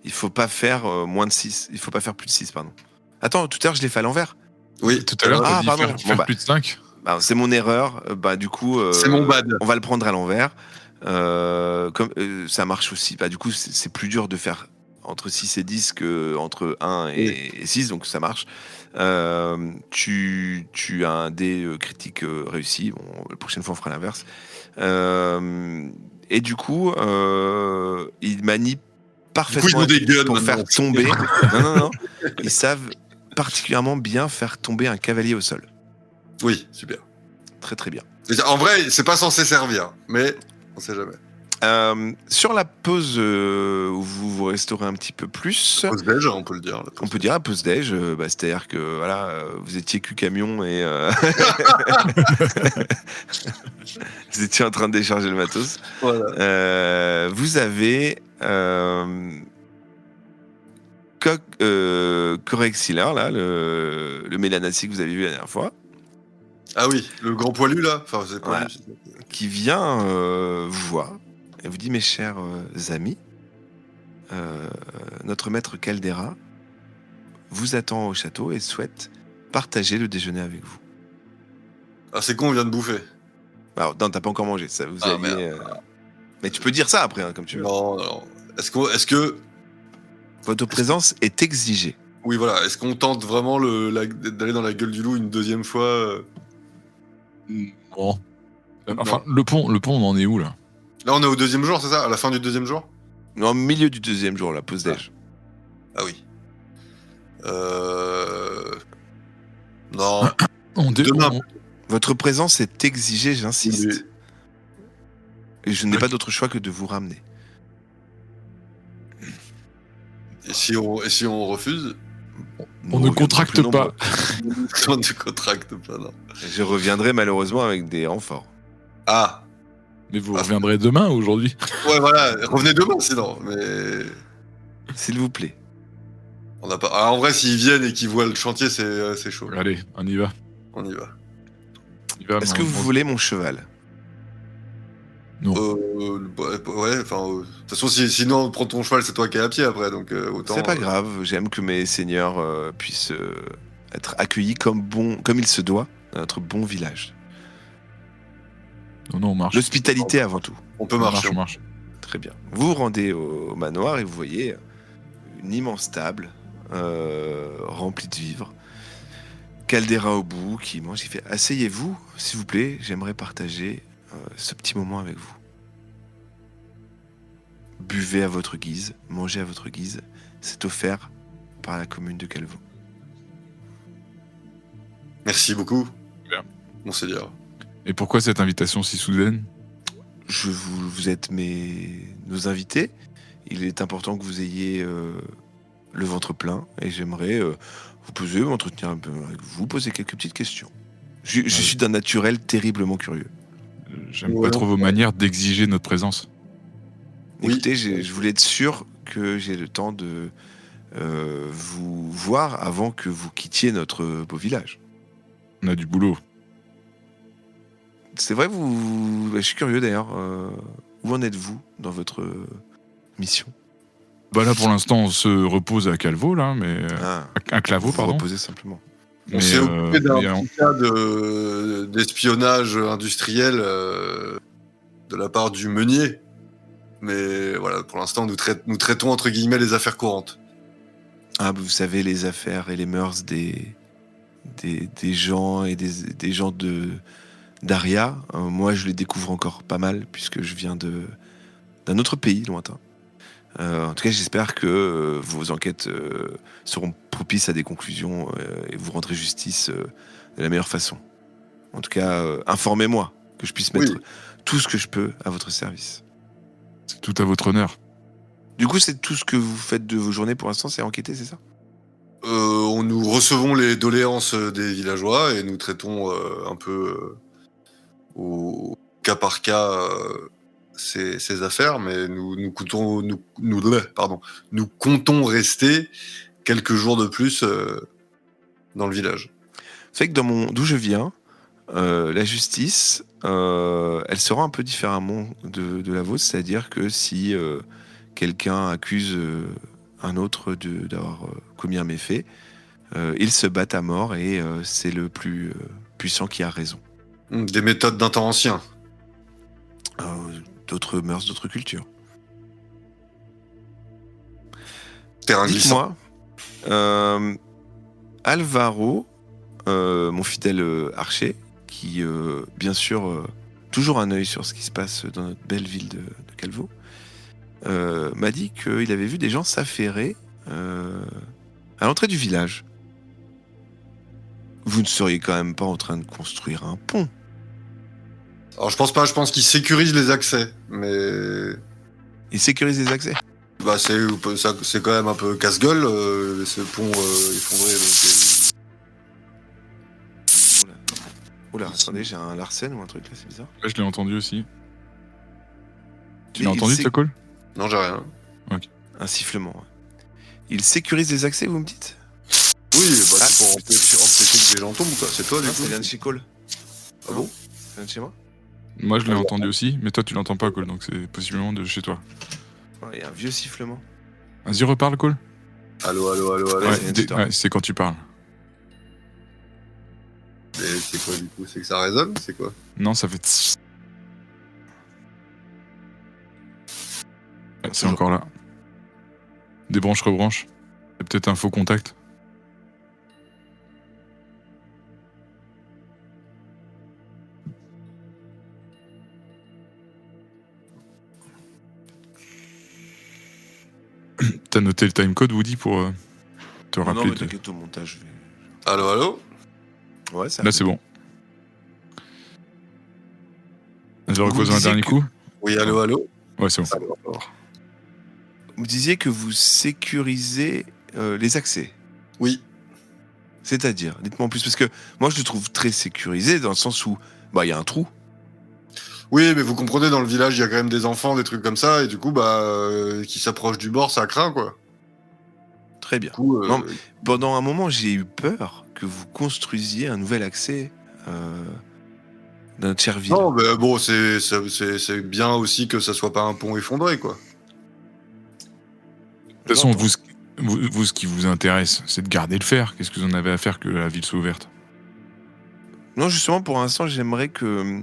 [SPEAKER 1] il faut pas faire moins de 6. Il faut pas faire plus de 6, pardon. Attends, tout à l'heure, je l'ai fait à l'envers.
[SPEAKER 2] Oui, tout à l'heure, t'as dit
[SPEAKER 1] pardon.
[SPEAKER 2] faire plus de 5.
[SPEAKER 1] C'est mon erreur. Du coup,
[SPEAKER 3] c'est mon bad.
[SPEAKER 1] On va le prendre à l'envers. Ça marche aussi. Du coup, c'est plus dur de faire entre 6 et 10 que entre 1 et 6, donc ça marche. Tu as un dé critique réussi. Bon, la prochaine fois, on fera l'inverse. Et du coup, ils manient parfaitement pour faire tomber. Non. Ils savent particulièrement bien faire tomber un cavalier au sol.
[SPEAKER 3] Oui, super.
[SPEAKER 1] Très très bien.
[SPEAKER 3] En vrai, c'est pas censé servir, mais on sait jamais.
[SPEAKER 1] Sur la pause où vous restaurez un petit peu plus.
[SPEAKER 3] Pause déj, on peut le dire.
[SPEAKER 1] On peut dire la pause déj, c'est-à-dire que voilà, vous étiez cul-camion et vous étiez en train de décharger le matos. Voilà. Vous avez Corexiller, là, le Mélanacé que vous avez vu la dernière fois.
[SPEAKER 3] Ah oui, le grand poilu là. Enfin, c'est pas lui.
[SPEAKER 1] Qui vient vous voir et vous dit: mes chers amis, notre maître Caldera vous attend au château et souhaite partager le déjeuner avec vous.
[SPEAKER 3] Ah, c'est con, on vient de bouffer.
[SPEAKER 1] Alors, non, t'as pas encore mangé. Ça, vous
[SPEAKER 3] Ah,
[SPEAKER 1] alliez,
[SPEAKER 3] merde.
[SPEAKER 1] Mais tu peux dire ça après, comme tu veux.
[SPEAKER 3] Non. Est-ce que...
[SPEAKER 1] Votre présence est exigée.
[SPEAKER 3] Oui, voilà. Est-ce qu'on tente vraiment d'aller dans la gueule du loup une deuxième fois
[SPEAKER 2] Non. Enfin, le pont, on en est où, là?
[SPEAKER 3] Là, on est au deuxième jour, c'est ça? À la fin du deuxième jour?
[SPEAKER 1] Non, au milieu du deuxième jour, la pause déj.
[SPEAKER 3] Ah oui. Non. Demain.
[SPEAKER 1] Votre présence est exigée, j'insiste. Et je n'ai pas d'autre choix que de vous ramener.
[SPEAKER 3] Et si on refuse?
[SPEAKER 2] On ne contracte pas.
[SPEAKER 3] On ne contracte pas, non.
[SPEAKER 1] Je reviendrai malheureusement avec des renforts.
[SPEAKER 3] Ah.
[SPEAKER 2] Mais vous reviendrez demain ou aujourd'hui?
[SPEAKER 3] Ouais, voilà. Revenez demain, sinon. Mais...
[SPEAKER 1] S'il vous plaît.
[SPEAKER 3] On n'a pas... Ah, en vrai, s'ils viennent et qu'ils voient le chantier, c'est chaud.
[SPEAKER 2] Allez, on y va.
[SPEAKER 3] On y va.
[SPEAKER 1] Est-ce que vous voulez mon cheval?
[SPEAKER 2] Non.
[SPEAKER 3] Ouais, enfin... de toute façon, sinon, on prend ton cheval, c'est toi qui es à pied après, donc autant...
[SPEAKER 1] C'est pas grave, j'aime que mes seigneurs puissent être accueillis comme il se doit dans notre bon village.
[SPEAKER 2] Non, on marche.
[SPEAKER 1] L'hospitalité avant tout.
[SPEAKER 3] On peut marcher.
[SPEAKER 2] On marche.
[SPEAKER 1] Très bien. Vous vous rendez au manoir et vous voyez une immense table remplie de vivres. Caldera au bout qui mange. Il fait « Asseyez-vous, s'il vous plaît, j'aimerais partager ce petit moment avec vous. Buvez à votre guise, mangez à votre guise. C'est offert par la commune de Calvo. »
[SPEAKER 3] Merci beaucoup,
[SPEAKER 2] Bien.
[SPEAKER 3] Monseigneur.
[SPEAKER 2] Et pourquoi cette invitation si soudaine?
[SPEAKER 1] Vous êtes nos invités. Il est important que vous ayez le ventre plein et j'aimerais m'entretenir un peu avec vous, poser quelques petites questions. Je suis d'un naturel terriblement curieux.
[SPEAKER 2] J'aime pas trop vos manières d'exiger notre présence.
[SPEAKER 1] Écoutez, je voulais être sûr que j'ai le temps de vous voir avant que vous quittiez notre beau village.
[SPEAKER 2] On a du boulot.
[SPEAKER 1] C'est vrai, je suis curieux d'ailleurs. Où en êtes-vous dans votre mission?
[SPEAKER 2] Bah là, pour l'instant, on se repose à Calvo, là, mais... à Claveau,
[SPEAKER 1] vous
[SPEAKER 2] pardon.
[SPEAKER 1] Reposez simplement.
[SPEAKER 3] On s'est occupé d'un petit cas d'espionnage industriel de la part du meunier. Mais voilà, pour l'instant, nous traitons entre guillemets les affaires courantes.
[SPEAKER 1] Ah, vous savez, les affaires et les mœurs des gens et des gens d'Aria, moi je les découvre encore pas mal puisque je viens d'un autre pays lointain. En tout cas, j'espère que vos enquêtes seront propices à des conclusions et vous rendrez justice de la meilleure façon. En tout cas, informez-moi, que je puisse mettre tout ce que je peux à votre service.
[SPEAKER 2] C'est tout à votre honneur.
[SPEAKER 1] Du coup, c'est tout ce que vous faites de vos journées pour l'instant, c'est enquêter, c'est ça?
[SPEAKER 3] Nous recevons les doléances des villageois et nous traitons un peu au cas par cas ces affaires, mais nous comptons rester quelques jours de plus dans le village.
[SPEAKER 1] C'est vrai que d'où je viens, la justice, elle se rend un peu différemment de la vôtre, c'est-à-dire que si quelqu'un accuse un autre d'avoir commis un méfait, ils se battent à mort et c'est le plus puissant qui a raison.
[SPEAKER 3] Des méthodes d'un temps ancien.
[SPEAKER 1] D'autres mœurs, d'autres cultures.
[SPEAKER 3] Terrain glissant.
[SPEAKER 1] Dites-moi, Alvaro, mon fidèle archer, qui, bien sûr, toujours un œil sur ce qui se passe dans notre belle ville de Calvo, m'a dit qu'il avait vu des gens s'affairer à l'entrée du village. Vous ne seriez quand même pas en train de construire un pont?
[SPEAKER 3] Alors je pense pas, je pense qu'ils sécurisent les accès, mais...
[SPEAKER 1] Ils sécurisent les accès?
[SPEAKER 3] Bah c'est quand même un peu casse-gueule, ce pont effondré, donc...
[SPEAKER 1] Oula, attendez, j'ai un Larsen ou un truc là, c'est bizarre.
[SPEAKER 2] Là, je l'ai entendu aussi. Tu l'as entendu, ta call?
[SPEAKER 3] Non, j'ai rien.
[SPEAKER 2] Ok.
[SPEAKER 1] Un sifflement, ouais. Ils sécurisent les accès, vous me dites?
[SPEAKER 3] Oui, bah pour empêcher que des gens tombent, quoi. C'est toi, du coup.
[SPEAKER 1] Ça vient de chez Cole.
[SPEAKER 3] Ah bon?
[SPEAKER 1] Ça vient de chez moi?
[SPEAKER 2] Moi, je l'ai entendu aussi, mais toi, tu l'entends pas, Cole, donc c'est possiblement de chez toi.
[SPEAKER 1] Il y a un vieux sifflement.
[SPEAKER 2] Vas-y, reparle, Cole.
[SPEAKER 3] Allô.
[SPEAKER 2] Ouais, c'est quand tu parles.
[SPEAKER 3] Et c'est quoi du coup? C'est que ça résonne? C'est quoi?
[SPEAKER 2] Non, ça fait. C'est encore là. Débranche, rebranche. C'est peut-être un faux contact. T'as noté le timecode, Woody, pour te
[SPEAKER 1] Non,
[SPEAKER 2] rappeler
[SPEAKER 1] mais t'inquiète, au montage, je vais...
[SPEAKER 3] Allô, allô?
[SPEAKER 1] Ouais, ça
[SPEAKER 2] Là, c'est bon. Je
[SPEAKER 1] Vous
[SPEAKER 2] repose un
[SPEAKER 1] disiez
[SPEAKER 2] dernier
[SPEAKER 1] que-
[SPEAKER 2] coup.
[SPEAKER 3] Oui, allô, allô?
[SPEAKER 2] Ouais, c'est bon.
[SPEAKER 3] Alors.
[SPEAKER 1] Vous disiez que vous sécurisez les accès.
[SPEAKER 3] Oui.
[SPEAKER 1] C'est-à-dire, dites-moi en plus, parce que moi je le trouve très sécurisé dans le sens où il y a un trou.
[SPEAKER 3] Oui, mais vous comprenez, dans le village, il y a quand même des enfants, des trucs comme ça, et du coup, qui s'approchent du bord, ça craint, quoi.
[SPEAKER 1] Très bien.
[SPEAKER 3] Du coup,
[SPEAKER 1] Non, pendant un moment, j'ai eu peur que vous construisiez un nouvel accès dans notre chère ville.
[SPEAKER 3] non, mais bon, c'est bien aussi que ça soit pas un pont effondré, quoi.
[SPEAKER 2] De toute façon,
[SPEAKER 1] J'entends.
[SPEAKER 2] vous, ce qui vous intéresse, c'est de garder le fer. Qu'est-ce que vous en avez à faire que la ville soit ouverte?
[SPEAKER 1] Non, justement, pour l'instant, j'aimerais que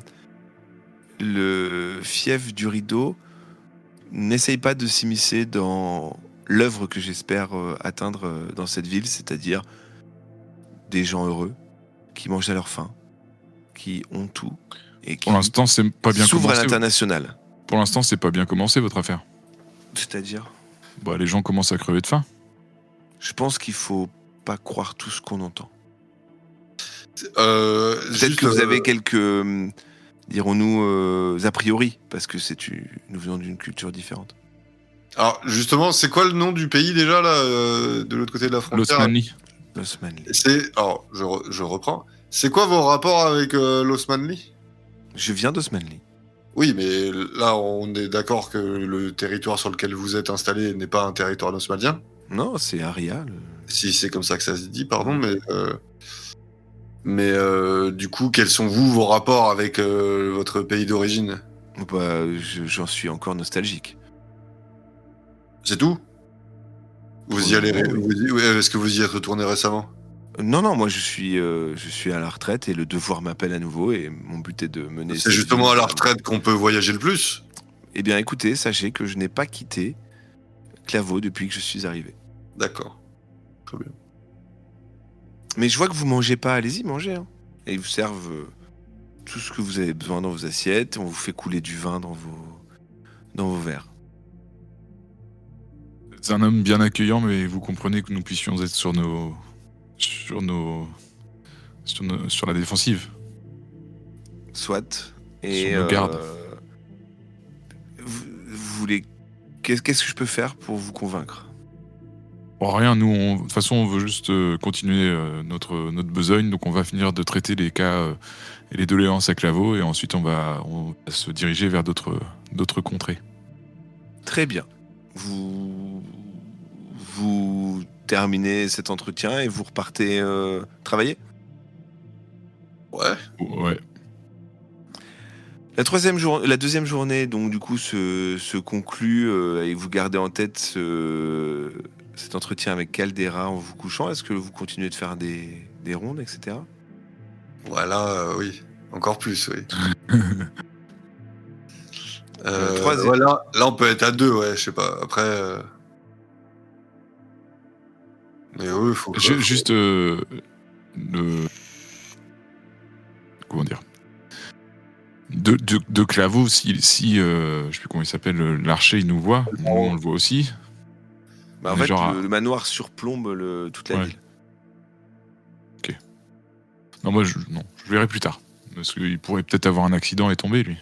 [SPEAKER 1] le fief du rideau n'essaye pas de s'immiscer dans l'œuvre que j'espère atteindre dans cette ville, c'est-à-dire des gens heureux, qui mangent à leur faim, qui ont tout, et qui
[SPEAKER 2] Pour l'instant, c'est pas bien
[SPEAKER 1] s'ouvrent à
[SPEAKER 2] commencé.
[SPEAKER 1] l'international.
[SPEAKER 2] Pour l'instant, c'est pas bien commencé, votre affaire.
[SPEAKER 1] C'est-à-dire,
[SPEAKER 2] Bah, les gens commencent à crever de faim.
[SPEAKER 1] je pense qu'il faut pas croire tout ce qu'on entend.
[SPEAKER 3] Peut-être
[SPEAKER 1] Peut-être que vous avez quelques, dirons-nous, a priori, parce que nous venons d'une culture différente.
[SPEAKER 3] Alors, justement, c'est quoi le nom du pays déjà, là, de l'autre côté de la frontière?
[SPEAKER 2] L'Osmanli.
[SPEAKER 1] L'Osmanli.
[SPEAKER 3] Alors, je reprends. C'est quoi vos rapports avec l'Osmanli?
[SPEAKER 1] Je viens d'Osmanli.
[SPEAKER 3] Oui, mais là, on est d'accord que le territoire sur lequel vous êtes installé n'est pas un territoire osmanlien.
[SPEAKER 1] Non, c'est Aria.
[SPEAKER 3] Si c'est comme ça que ça se dit, pardon, mais du coup, quels sont vos rapports avec votre pays d'origine?
[SPEAKER 1] J'en suis encore nostalgique.
[SPEAKER 3] C'est tout? Vous y allez,
[SPEAKER 1] Oui.
[SPEAKER 3] est-ce que vous y êtes retourné récemment?
[SPEAKER 1] Non, moi je suis à la retraite et le devoir m'appelle à nouveau et mon but est de mener.
[SPEAKER 3] C'est
[SPEAKER 1] cette
[SPEAKER 3] justement
[SPEAKER 1] vie
[SPEAKER 3] à la retraite qu'on peut voyager le plus.
[SPEAKER 1] Eh bien, écoutez, sachez que je n'ai pas quitté Claveau depuis que je suis arrivé.
[SPEAKER 3] D'accord. Très bien.
[SPEAKER 1] Mais je vois que vous mangez pas, allez-y, mangez. Hein. Et ils vous servent tout ce que vous avez besoin dans vos assiettes. On vous fait couler du vin dans vos verres.
[SPEAKER 2] C'est un homme bien accueillant, mais vous comprenez que nous puissions être sur la défensive.
[SPEAKER 1] Soit. Et
[SPEAKER 2] Sur nos gardes.
[SPEAKER 1] vous voulez. Qu'est-ce que je peux faire pour vous convaincre?
[SPEAKER 2] Bon, rien, nous, de toute façon, on veut juste continuer notre besogne, donc on va finir de traiter les cas et les doléances à Claveau, et ensuite on va se diriger vers d'autres contrées.
[SPEAKER 1] Très bien. Vous terminez cet entretien et vous repartez travailler?
[SPEAKER 3] Ouais.
[SPEAKER 2] Ouais.
[SPEAKER 1] La deuxième journée, donc du coup, se conclut et vous gardez en tête cet entretien avec Caldera en vous couchant. Est-ce que vous continuez de faire des rondes, etc.
[SPEAKER 3] Voilà, oui. Encore plus, oui.
[SPEAKER 1] Troisième.
[SPEAKER 3] Voilà, là, on peut être à deux, ouais, je sais pas. Après. Mais oui, faut.
[SPEAKER 2] Juste le. Comment dire? De Claveau, si je sais plus comment il s'appelle, l'archer, il nous voit, nous on le voit aussi.
[SPEAKER 1] En
[SPEAKER 2] Mais
[SPEAKER 1] fait,
[SPEAKER 2] genre,
[SPEAKER 1] le manoir surplombe toute la
[SPEAKER 2] Ouais.
[SPEAKER 1] ville.
[SPEAKER 2] Ok. Non, moi, je verrai plus tard. Parce qu'il pourrait peut-être avoir un accident et tomber, lui.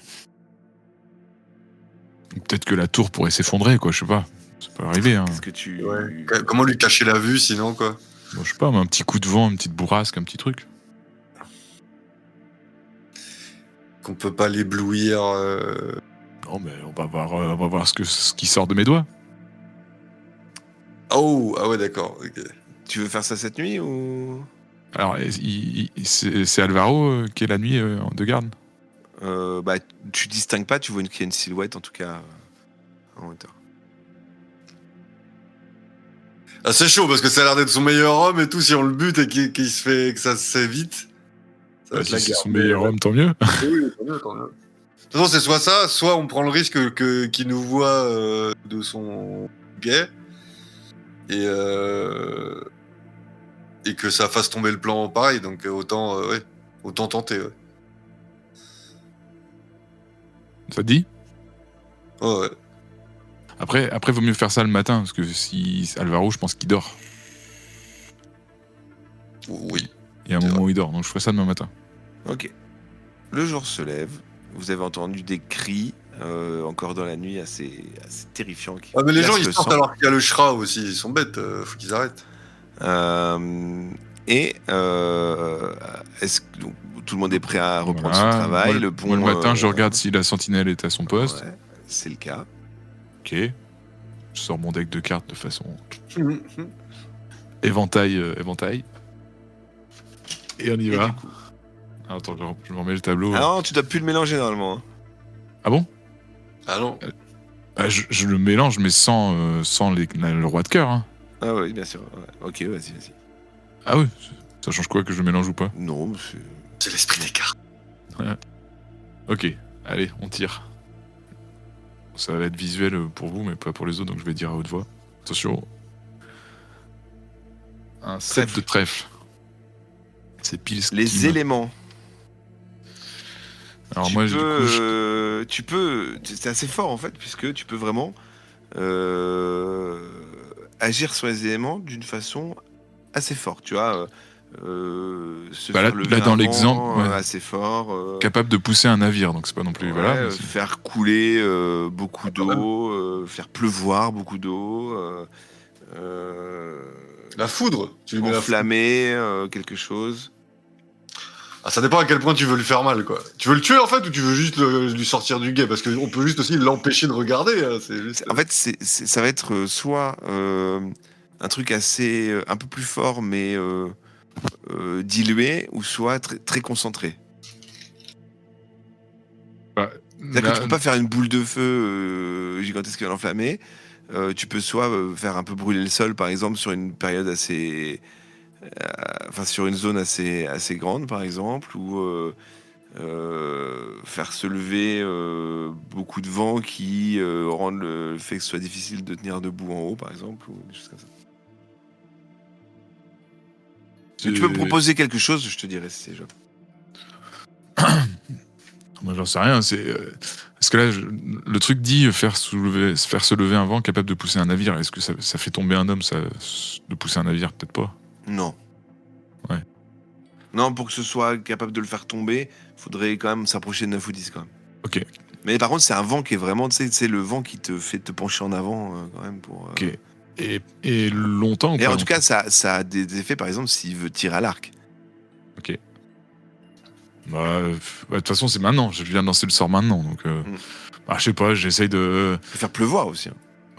[SPEAKER 2] Ou peut-être que la tour pourrait s'effondrer, quoi, je sais pas. Ça peut arriver, hein.
[SPEAKER 1] Qu'est-ce que tu...
[SPEAKER 3] Ouais. Comment lui cacher la vue, sinon, quoi?
[SPEAKER 2] Bon, je sais pas, mais un petit coup de vent, une petite bourrasque, un petit truc.
[SPEAKER 3] Qu'on peut pas l'éblouir.
[SPEAKER 2] Non, mais on va voir ce qui sort de mes doigts.
[SPEAKER 3] Oh, ah ouais, d'accord. Ok.
[SPEAKER 1] Tu veux faire ça cette nuit ou...
[SPEAKER 2] Alors, c'est Alvaro qui est la nuit de garde.
[SPEAKER 1] Tu distingues pas, tu vois qu'il y a une silhouette en tout cas en hauteur.
[SPEAKER 3] Ah, c'est chaud parce que ça a l'air d'être son meilleur homme et tout. Si on le bute et qu'il se fait que ça se fait vite, Ça va être
[SPEAKER 2] Si
[SPEAKER 3] la
[SPEAKER 2] c'est
[SPEAKER 3] guerre.
[SPEAKER 2] son meilleur homme, tant mieux.
[SPEAKER 3] Oui, tant mieux, tant mieux. De toute façon, c'est soit ça, soit on prend le risque qu'il nous voit de son guet et que ça fasse tomber le plan pareil. Donc autant tenter. Ouais.
[SPEAKER 2] Ça te dit?
[SPEAKER 3] Ouais.
[SPEAKER 2] Après, vaut mieux faire ça le matin, parce que si Alvaro, je pense qu'il dort.
[SPEAKER 3] Oui.
[SPEAKER 2] Il y a un
[SPEAKER 3] C'est
[SPEAKER 2] moment où il dort, donc je ferai ça demain matin.
[SPEAKER 1] Ok. Le jour se lève. Vous avez entendu des cris encore dans la nuit assez terrifiants. Qui
[SPEAKER 3] Ah, mais les gens,
[SPEAKER 1] glacent
[SPEAKER 3] ils
[SPEAKER 1] le
[SPEAKER 3] sortent
[SPEAKER 1] sang.
[SPEAKER 3] alors qu'il y a le Shra aussi. Ils sont bêtes. Faut qu'ils arrêtent.
[SPEAKER 1] Est-ce que donc, tout le monde est prêt à reprendre
[SPEAKER 2] Voilà.
[SPEAKER 1] son travail?
[SPEAKER 2] Moi,
[SPEAKER 1] Le pont.
[SPEAKER 2] moi, le matin, je regarde si la sentinelle est à son poste.
[SPEAKER 1] Ouais, c'est le cas.
[SPEAKER 2] Ok. Je sors mon deck de cartes de façon éventail. Et on y
[SPEAKER 1] Et
[SPEAKER 2] va.
[SPEAKER 1] du coup-
[SPEAKER 2] Alors, attends, je me remets le tableau.
[SPEAKER 1] Ah non, tu dois plus le mélanger normalement. Hein.
[SPEAKER 2] Ah bon?
[SPEAKER 3] Ah non.
[SPEAKER 2] Je le mélange, mais sans le roi de cœur. Hein.
[SPEAKER 1] Ah oui, bien sûr. Ouais. Ok, vas-y.
[SPEAKER 2] Ah oui. Ça change quoi que je le mélange ou pas?
[SPEAKER 1] Non, c'est...
[SPEAKER 3] C'est l'esprit des cartes.
[SPEAKER 2] Ok, allez, on tire. Ça va être visuel pour vous, mais pas pour les autres, donc je vais dire à haute voix. Attention. Un 7 de trèfle. C'est pile ce
[SPEAKER 1] Les
[SPEAKER 2] qui me-
[SPEAKER 1] éléments.
[SPEAKER 2] Alors
[SPEAKER 1] tu
[SPEAKER 2] moi,
[SPEAKER 1] peux, c'est assez fort en fait, puisque tu peux vraiment agir sur les éléments d'une façon assez forte. Tu vois, se
[SPEAKER 2] Bah
[SPEAKER 1] faire
[SPEAKER 2] là,
[SPEAKER 1] lever
[SPEAKER 2] là, dans
[SPEAKER 1] un
[SPEAKER 2] l'exemple,
[SPEAKER 1] vent,
[SPEAKER 2] ouais.
[SPEAKER 1] assez fort.
[SPEAKER 2] capable de pousser un navire, donc c'est pas non plus...
[SPEAKER 1] Ouais,
[SPEAKER 2] voilà, mais c'est-
[SPEAKER 1] faire couler beaucoup
[SPEAKER 3] quand même.
[SPEAKER 1] d'eau, faire pleuvoir beaucoup d'eau,
[SPEAKER 3] La foudre. Tu lui mets la foudre.
[SPEAKER 1] enflammer quelque chose.
[SPEAKER 3] Ah, ça dépend à quel point tu veux lui faire mal, quoi. Tu veux le tuer en fait ou tu veux juste lui sortir du guet? Parce qu'on peut juste aussi l'empêcher de regarder. Hein. C'est juste...
[SPEAKER 1] En fait, ça va être soit un truc assez un peu plus fort mais dilué, ou soit très concentré. C'est-à-dire que tu peux pas faire une boule de feu gigantesque et l'enflammer. Tu peux soit faire un peu brûler le sol, par exemple, sur une période assez... Enfin, sur une zone assez grande, par exemple, ou faire se lever beaucoup de vent qui rendent le fait que ce soit difficile de tenir debout en haut, par exemple, ou des choses comme ça.
[SPEAKER 2] c'est-
[SPEAKER 1] Tu peux me proposer quelque chose, je te dirai si c'est jouable.
[SPEAKER 2] Moi, j'en sais rien. Parce que là, le truc dit faire se lever un vent capable de pousser un navire. Est-ce que ça fait tomber un homme, ça, de pousser un navire? Peut-être pas.
[SPEAKER 1] Non.
[SPEAKER 2] Ouais.
[SPEAKER 1] Non, pour que ce soit capable de le faire tomber, faudrait quand même s'approcher de 9 ou 10 quand même.
[SPEAKER 2] Ok.
[SPEAKER 1] Mais par contre, c'est un vent qui est vraiment, tu sais, c'est le vent qui te fait te pencher en avant quand même pour.
[SPEAKER 2] Ok. Et longtemps ou
[SPEAKER 1] Et
[SPEAKER 2] pas
[SPEAKER 1] en tout
[SPEAKER 2] longtemps?
[SPEAKER 1] cas, ça a des effets, par exemple, s'il veut tirer à l'arc.
[SPEAKER 2] Ok. Bah, de toute façon, c'est maintenant. Je viens de lancer le sort maintenant, donc. Je sais pas. J'essaye de.
[SPEAKER 1] Il peut faire pleuvoir aussi. Hein.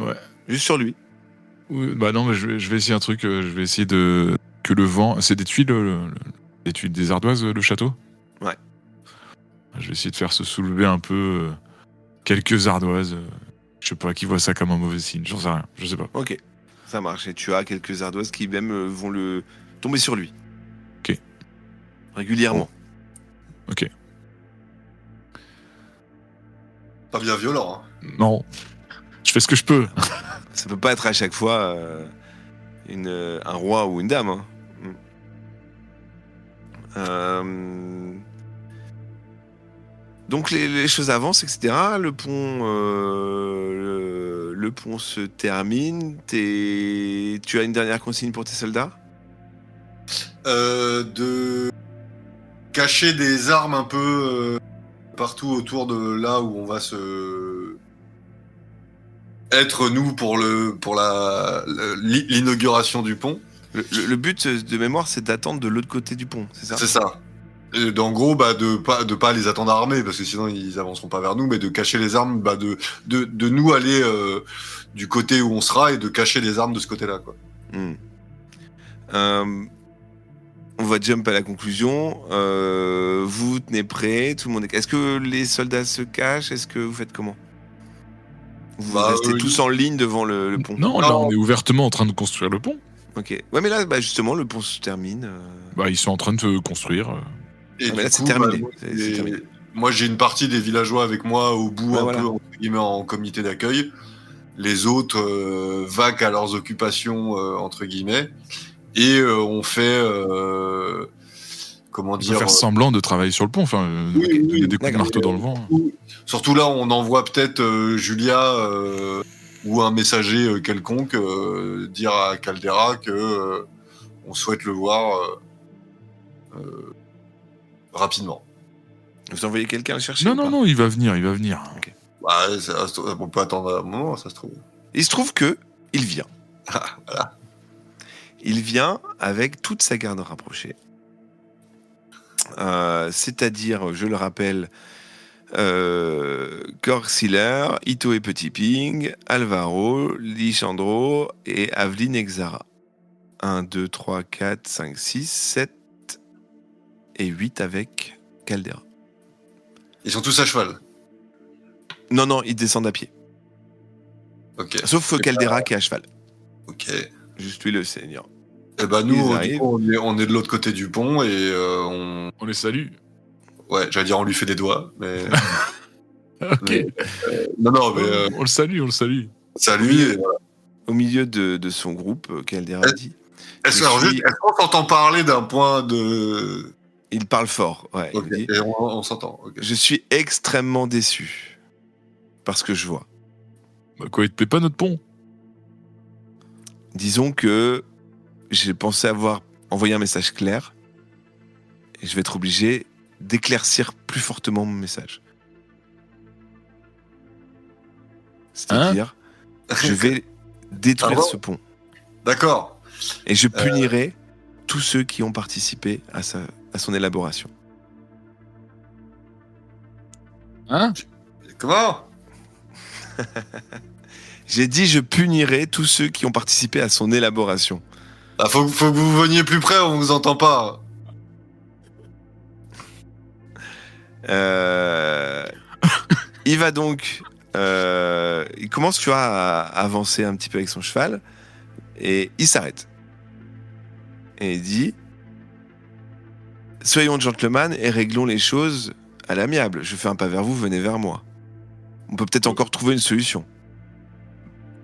[SPEAKER 2] Ouais.
[SPEAKER 1] Juste sur lui.
[SPEAKER 2] Bah non, mais je vais essayer un truc. Je vais essayer de que le vent. C'est des tuiles, des tuiles des ardoises, le château.
[SPEAKER 1] Ouais.
[SPEAKER 2] Je vais essayer de faire se soulever un peu quelques ardoises. Je sais pas, qui voit ça comme un mauvais signe. J'en sais rien. Je sais pas.
[SPEAKER 1] Ok, ça marche. Et tu as quelques ardoises qui même vont le tomber sur lui.
[SPEAKER 2] Ok.
[SPEAKER 1] Régulièrement.
[SPEAKER 2] Ok.
[SPEAKER 3] Pas bien violent. Hein.
[SPEAKER 2] Non. Je fais ce que je peux.
[SPEAKER 1] Ça peut pas être à chaque fois un roi ou une dame. Hein. Donc les choses avancent, etc. Le pont se termine. Tu as une dernière consigne pour tes soldats?
[SPEAKER 3] De cacher des armes un peu partout autour de là où on va se être nous pour l'inauguration du pont.
[SPEAKER 1] Le but de mémoire, c'est d'attendre de l'autre côté du pont, c'est ça?
[SPEAKER 3] C'est ça. En gros, de pas les attendre armés parce que sinon ils avanceront pas vers nous, mais de cacher les armes, de nous aller du côté où on sera et de cacher les armes de ce côté-là, quoi.
[SPEAKER 1] On va jump à la conclusion. Vous vous tenez prêts, tout le monde est... Est-ce que les soldats se cachent? Est-ce que vous faites comment? Vous restez tous en ligne devant le pont?
[SPEAKER 2] Non, là, on est ouvertement en train de construire le pont.
[SPEAKER 1] Ok. Ouais, mais là, justement, le pont se termine.
[SPEAKER 2] Bah, ils sont en train de construire.
[SPEAKER 3] Et
[SPEAKER 1] mais
[SPEAKER 3] du
[SPEAKER 1] là, c'est
[SPEAKER 3] coup,
[SPEAKER 1] terminé.
[SPEAKER 3] moi,
[SPEAKER 1] C'est terminé.
[SPEAKER 3] moi, j'ai une partie des villageois avec moi au bout,
[SPEAKER 1] Ouais,
[SPEAKER 3] un
[SPEAKER 1] voilà.
[SPEAKER 3] peu entre guillemets en comité d'accueil. Les autres vaquent à leurs occupations entre guillemets, et on fait comment
[SPEAKER 2] On peut
[SPEAKER 3] dire
[SPEAKER 2] faire semblant de travailler sur le pont, enfin,
[SPEAKER 3] oui,
[SPEAKER 1] Ok.
[SPEAKER 2] donner des coups de
[SPEAKER 1] D'accord.
[SPEAKER 2] marteau dans le vent.
[SPEAKER 3] surtout là, on envoie peut-être Julia ou un messager quelconque dire à Caldera que on souhaite le voir rapidement.
[SPEAKER 1] Vous envoyez quelqu'un le chercher
[SPEAKER 2] Non,
[SPEAKER 1] ou
[SPEAKER 2] non,
[SPEAKER 1] pas?
[SPEAKER 2] non, il va venir.
[SPEAKER 3] Bah, on peut attendre un moment, ça se trouve.
[SPEAKER 1] Il se trouve que il vient.
[SPEAKER 3] Voilà.
[SPEAKER 1] Il vient avec toute sa garde rapprochée. C'est-à-dire, je le rappelle, Corxiller, Ito et Petit Ping, Alvaro, Lisandro et Aveline Exara. 1, 2, 3, 4, 5, 6, 7 et 8 avec Caldera.
[SPEAKER 3] Ils sont tous à cheval.
[SPEAKER 1] Non, non, ils descendent à pied.
[SPEAKER 3] Ok.
[SPEAKER 1] Sauf Caldera qui est à cheval.
[SPEAKER 3] Ok.
[SPEAKER 1] Juste lui le seigneur.
[SPEAKER 3] Et bah
[SPEAKER 1] Ils
[SPEAKER 3] nous, du
[SPEAKER 1] arrivent.
[SPEAKER 3] coup, on est de l'autre côté du pont et
[SPEAKER 2] On les salue.
[SPEAKER 3] ouais, j'allais dire on lui fait des doigts, mais
[SPEAKER 2] Ok.
[SPEAKER 3] mais, non, mais
[SPEAKER 2] On le salue, on le salue.
[SPEAKER 3] salut.
[SPEAKER 1] Oui.
[SPEAKER 3] Et voilà.
[SPEAKER 1] Au milieu de son groupe, Caldera dit.
[SPEAKER 3] Est-ce
[SPEAKER 1] Je suis-
[SPEAKER 3] est-ce qu'on s'entend parler d'un point de
[SPEAKER 1] Il parle fort. Ouais,
[SPEAKER 3] Ok.
[SPEAKER 1] il dit.
[SPEAKER 3] Et on s'entend. Ok.
[SPEAKER 1] Je suis extrêmement déçu parce que je vois.
[SPEAKER 2] Bah, quoi, il te plaît pas notre pont?
[SPEAKER 1] Disons que j'ai pensé avoir envoyé un message clair et je vais être obligé d'éclaircir plus fortement mon message. C'est-à-dire, je vais détruire
[SPEAKER 3] Pardon
[SPEAKER 1] ce pont
[SPEAKER 3] D'accord.
[SPEAKER 1] et je punirai tous ceux qui ont participé à son élaboration.
[SPEAKER 2] Hein?
[SPEAKER 3] Comment
[SPEAKER 1] J'ai dit je punirai tous ceux qui ont participé à son élaboration.
[SPEAKER 3] Bah, faut que vous veniez plus près, on vous entend pas.
[SPEAKER 1] Il va donc... il commence, tu vois, à avancer un petit peu avec son cheval et il s'arrête. Et il dit soyons gentlemen et réglons les choses à l'amiable. Je fais un pas vers vous, venez vers moi. On peut peut-être encore trouver une solution.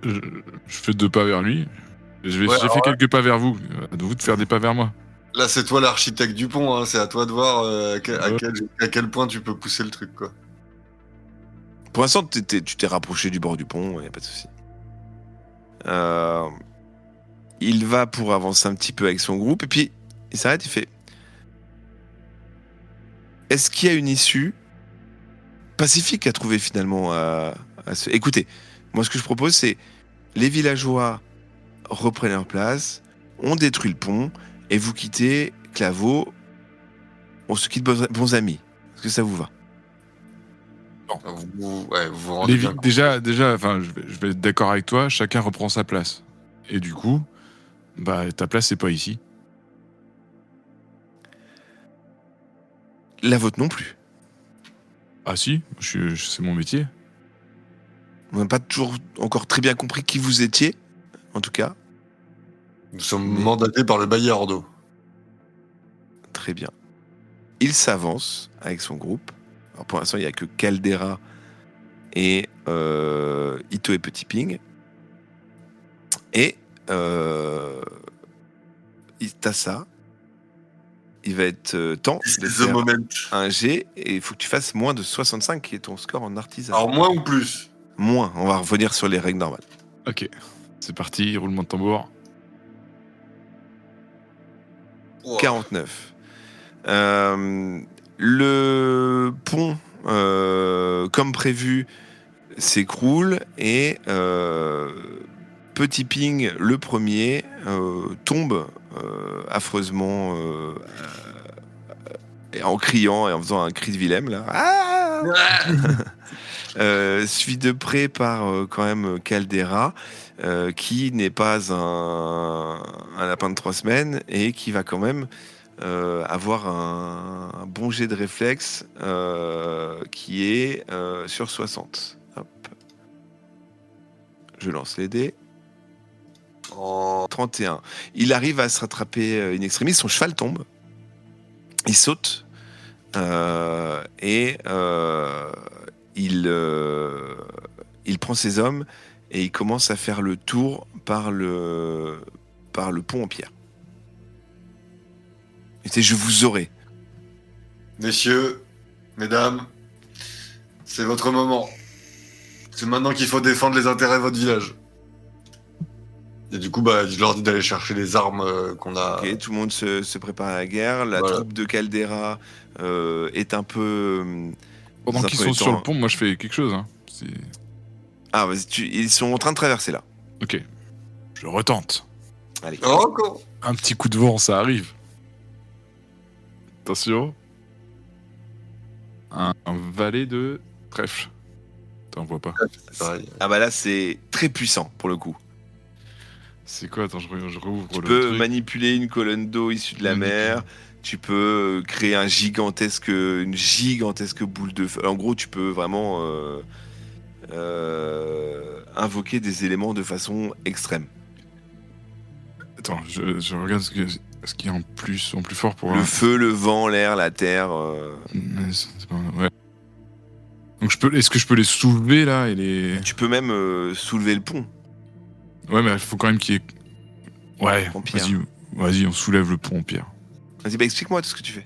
[SPEAKER 2] Je fais 2 pas vers lui. J'ai
[SPEAKER 3] Ouais,
[SPEAKER 2] fait quelques pas vers vous. À vous de faire des pas vers moi.
[SPEAKER 3] Là, c'est toi l'architecte du pont, hein. C'est à toi de voir à quel point tu peux pousser le truc, quoi.
[SPEAKER 1] Pour l'instant, tu t'es rapproché du bord du pont, il n'y a pas de souci. Il va pour avancer un petit peu avec son groupe, et puis il s'arrête, il fait est-ce qu'il y a une issue pacifique à trouver finalement Écoutez, moi ce que je propose, c'est les villageois reprennent leur place, on détruit le pont, et vous quittez Claveau, on se quitte bons amis. Est-ce que ça vous va?
[SPEAKER 3] Vous vous rendez bien compte.
[SPEAKER 2] Déjà, enfin, je vais être d'accord avec toi. Chacun reprend sa place. Et du coup, bah, ta place, c'est pas ici.
[SPEAKER 1] La vôtre non plus.
[SPEAKER 2] Ah si, c'est mon métier.
[SPEAKER 1] On n'a pas toujours encore très bien compris qui vous étiez, en tout cas.
[SPEAKER 3] Nous sommes mandatés par le bailli d'eau.
[SPEAKER 1] Très bien. Il s'avance avec son groupe. Alors pour l'instant, il n'y a que Caldera et Ito et Petit Ping. Et t'as ça. Il va être temps de faire un G et il faut que tu fasses moins de 65 qui est ton score en artisanat.
[SPEAKER 3] Alors moins ou plus?
[SPEAKER 1] Moins, on va revenir sur les règles normales.
[SPEAKER 2] Ok, c'est parti, roulement de tambour.
[SPEAKER 3] Wow.
[SPEAKER 1] 49. Le pont, comme prévu, s'écroule et Petit Ping, le premier, tombe affreusement en criant et en faisant un cri de Willem là. Ah suivi de près par quand même Caldera, qui n'est pas un lapin de 3 semaines et qui va quand même avoir un bon jet de réflexe qui est sur 60. Hop. Je lance les dés. 31. Il arrive à se rattraper in extremis, son cheval tombe. Il saute Il prend ses hommes et il commence à faire le tour par le pont en pierre. Et c'est je vous aurai.
[SPEAKER 3] Messieurs, mesdames, c'est votre moment. C'est maintenant qu'il faut défendre les intérêts de votre village. Et du coup, je leur dis d'aller chercher les armes qu'on a.
[SPEAKER 1] Ok, tout le monde se prépare à la guerre. La
[SPEAKER 3] Voilà.
[SPEAKER 1] troupe de Caldera est un peu...
[SPEAKER 2] Pendant
[SPEAKER 1] dans un
[SPEAKER 2] qu'ils
[SPEAKER 1] premier
[SPEAKER 2] sont sur
[SPEAKER 1] temps-
[SPEAKER 2] le pont, moi je fais quelque chose. Hein.
[SPEAKER 1] Ah, vas-y, ils sont en train de traverser là.
[SPEAKER 2] Ok. Je retente.
[SPEAKER 1] Allez.
[SPEAKER 3] Encore.
[SPEAKER 2] Un petit coup de vent, ça arrive. Attention. Un valet de trèfle. T'en vois pas.
[SPEAKER 3] Pareil.
[SPEAKER 1] Ah bah là, c'est très puissant pour le coup.
[SPEAKER 2] C'est quoi? Attends, je rouvre
[SPEAKER 1] Tu
[SPEAKER 2] le
[SPEAKER 1] peux
[SPEAKER 2] truc.
[SPEAKER 1] manipuler une colonne d'eau issue de la mer. Tu peux créer une gigantesque boule de feu. En gros, tu peux vraiment invoquer des éléments de façon extrême.
[SPEAKER 2] Attends, je regarde ce qu'il y a en plus fort pour...
[SPEAKER 1] Le feu, le vent, l'air, la terre.
[SPEAKER 2] Mais c'est pas... Ouais. Donc est-ce que je peux les soulever là et les...
[SPEAKER 1] Tu peux même soulever le pont.
[SPEAKER 2] Ouais, mais il faut quand même qu'il y ait... Ouais,
[SPEAKER 1] En pierre.
[SPEAKER 2] vas-y, on soulève le pont en pierre.
[SPEAKER 1] Vas-y, explique-moi tout ce que tu fais.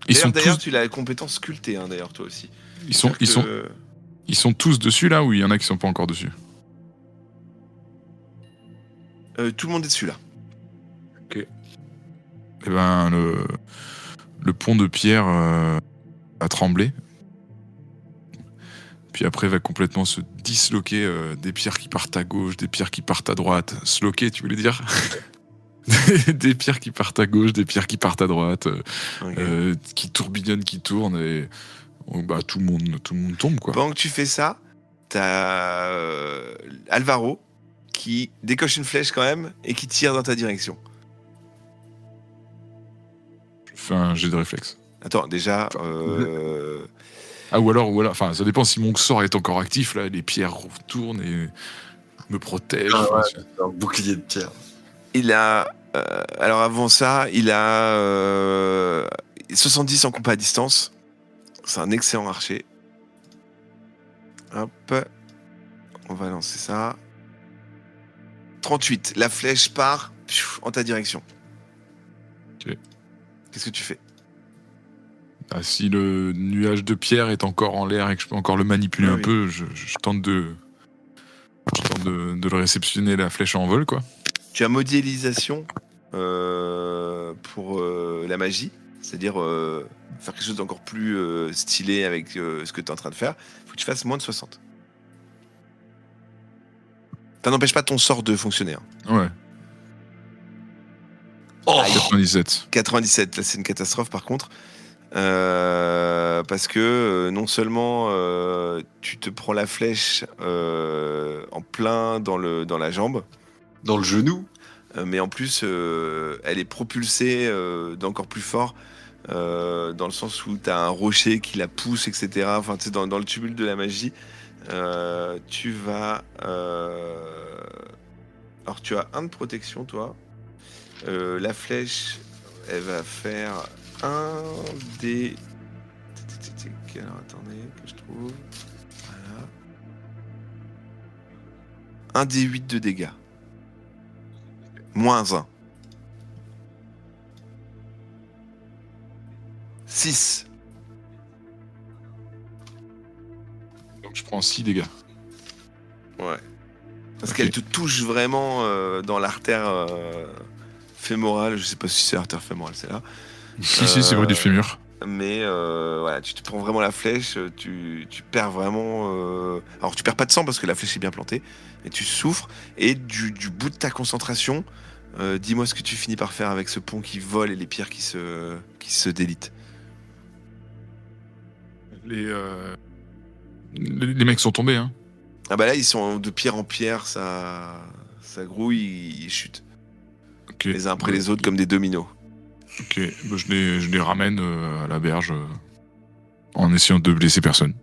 [SPEAKER 2] Ils sont
[SPEAKER 1] D'ailleurs,
[SPEAKER 2] tous...
[SPEAKER 1] tu as la compétence sculptée, hein, d'ailleurs, toi aussi.
[SPEAKER 2] Ils sont tous dessus là ou il y en a qui sont pas encore dessus?
[SPEAKER 1] Tout le monde est dessus là.
[SPEAKER 2] Eh ben, le pont de pierre a tremblé. Puis après, va complètement se disloquer. Des pierres qui partent à gauche, des pierres qui partent à droite. Sloquer, tu voulais dire? Des pierres qui partent à gauche, des pierres qui partent à droite.
[SPEAKER 1] Ok.
[SPEAKER 2] Qui tourbillonnent, qui tournent. Et tout le monde tombe, quoi.
[SPEAKER 1] Pendant que tu fais ça, t'as Alvaro qui décoche une flèche quand même et qui tire dans ta direction.
[SPEAKER 2] Je fais un jet de réflexe.
[SPEAKER 1] Attends, déjà...
[SPEAKER 2] Ah, ou alors, enfin, ça dépend si mon sort est encore actif, là, les pierres tournent et me protègent.
[SPEAKER 3] Ah ouais.
[SPEAKER 2] Enfin,
[SPEAKER 3] C'est un bouclier de pierre.
[SPEAKER 1] il a... alors avant ça, il a 70 en combat à distance. C'est un excellent archer. Hop. On va lancer ça. 38. La flèche part en ta direction.
[SPEAKER 2] Ok.
[SPEAKER 1] Qu'est-ce que tu fais?
[SPEAKER 2] si le nuage de pierre est encore en l'air et que je peux encore le manipuler
[SPEAKER 1] Ah
[SPEAKER 2] un
[SPEAKER 1] oui.
[SPEAKER 2] peu, je tente de le réceptionner la flèche en vol, quoi.
[SPEAKER 1] Tu as modélisation pour la magie, c'est-à-dire faire quelque chose d'encore plus stylé avec ce que tu es en train de faire. Il faut que tu fasses moins de 60. Ça n'empêche pas ton sort de fonctionner. Hein.
[SPEAKER 2] Ouais.
[SPEAKER 3] Oh
[SPEAKER 2] 97.
[SPEAKER 1] 97, là c'est une catastrophe par contre. Parce que non seulement tu te prends la flèche en plein dans la jambe,
[SPEAKER 3] Dans le genou.
[SPEAKER 1] mais en plus elle est propulsée d'encore plus fort dans le sens où tu as un rocher qui la pousse, etc. Enfin, tu sais, dans le tumulte de la magie, tu vas... Alors tu as 1 de protection, toi. La flèche, elle va faire un des... Alors attendez, que je trouve... Voilà. Un des 8 de dégâts. Moins 1. 6.
[SPEAKER 2] Donc je prends 6 dégâts.
[SPEAKER 1] Ouais. Parce
[SPEAKER 2] Ok.
[SPEAKER 1] qu'elle te touche vraiment dans l'artère fémorale. Je sais pas si c'est l'artère fémorale, c'est là.
[SPEAKER 2] Si, c'est vrai du fémur.
[SPEAKER 1] Mais voilà, tu te prends vraiment la flèche, tu perds vraiment... Alors tu perds pas de sang parce que la flèche est bien plantée, mais tu souffres, et du bout de ta concentration, dis-moi ce que tu finis par faire avec ce pont qui vole et les pierres qui se délitent.
[SPEAKER 2] Les mecs sont tombés, hein.
[SPEAKER 1] Ah bah là, ils sont de pierre en pierre, ça grouille, ils chutent.
[SPEAKER 2] Ok.
[SPEAKER 1] Les uns après les autres comme des dominos.
[SPEAKER 2] Ok, je les ramène à la berge en essayant de blesser personne.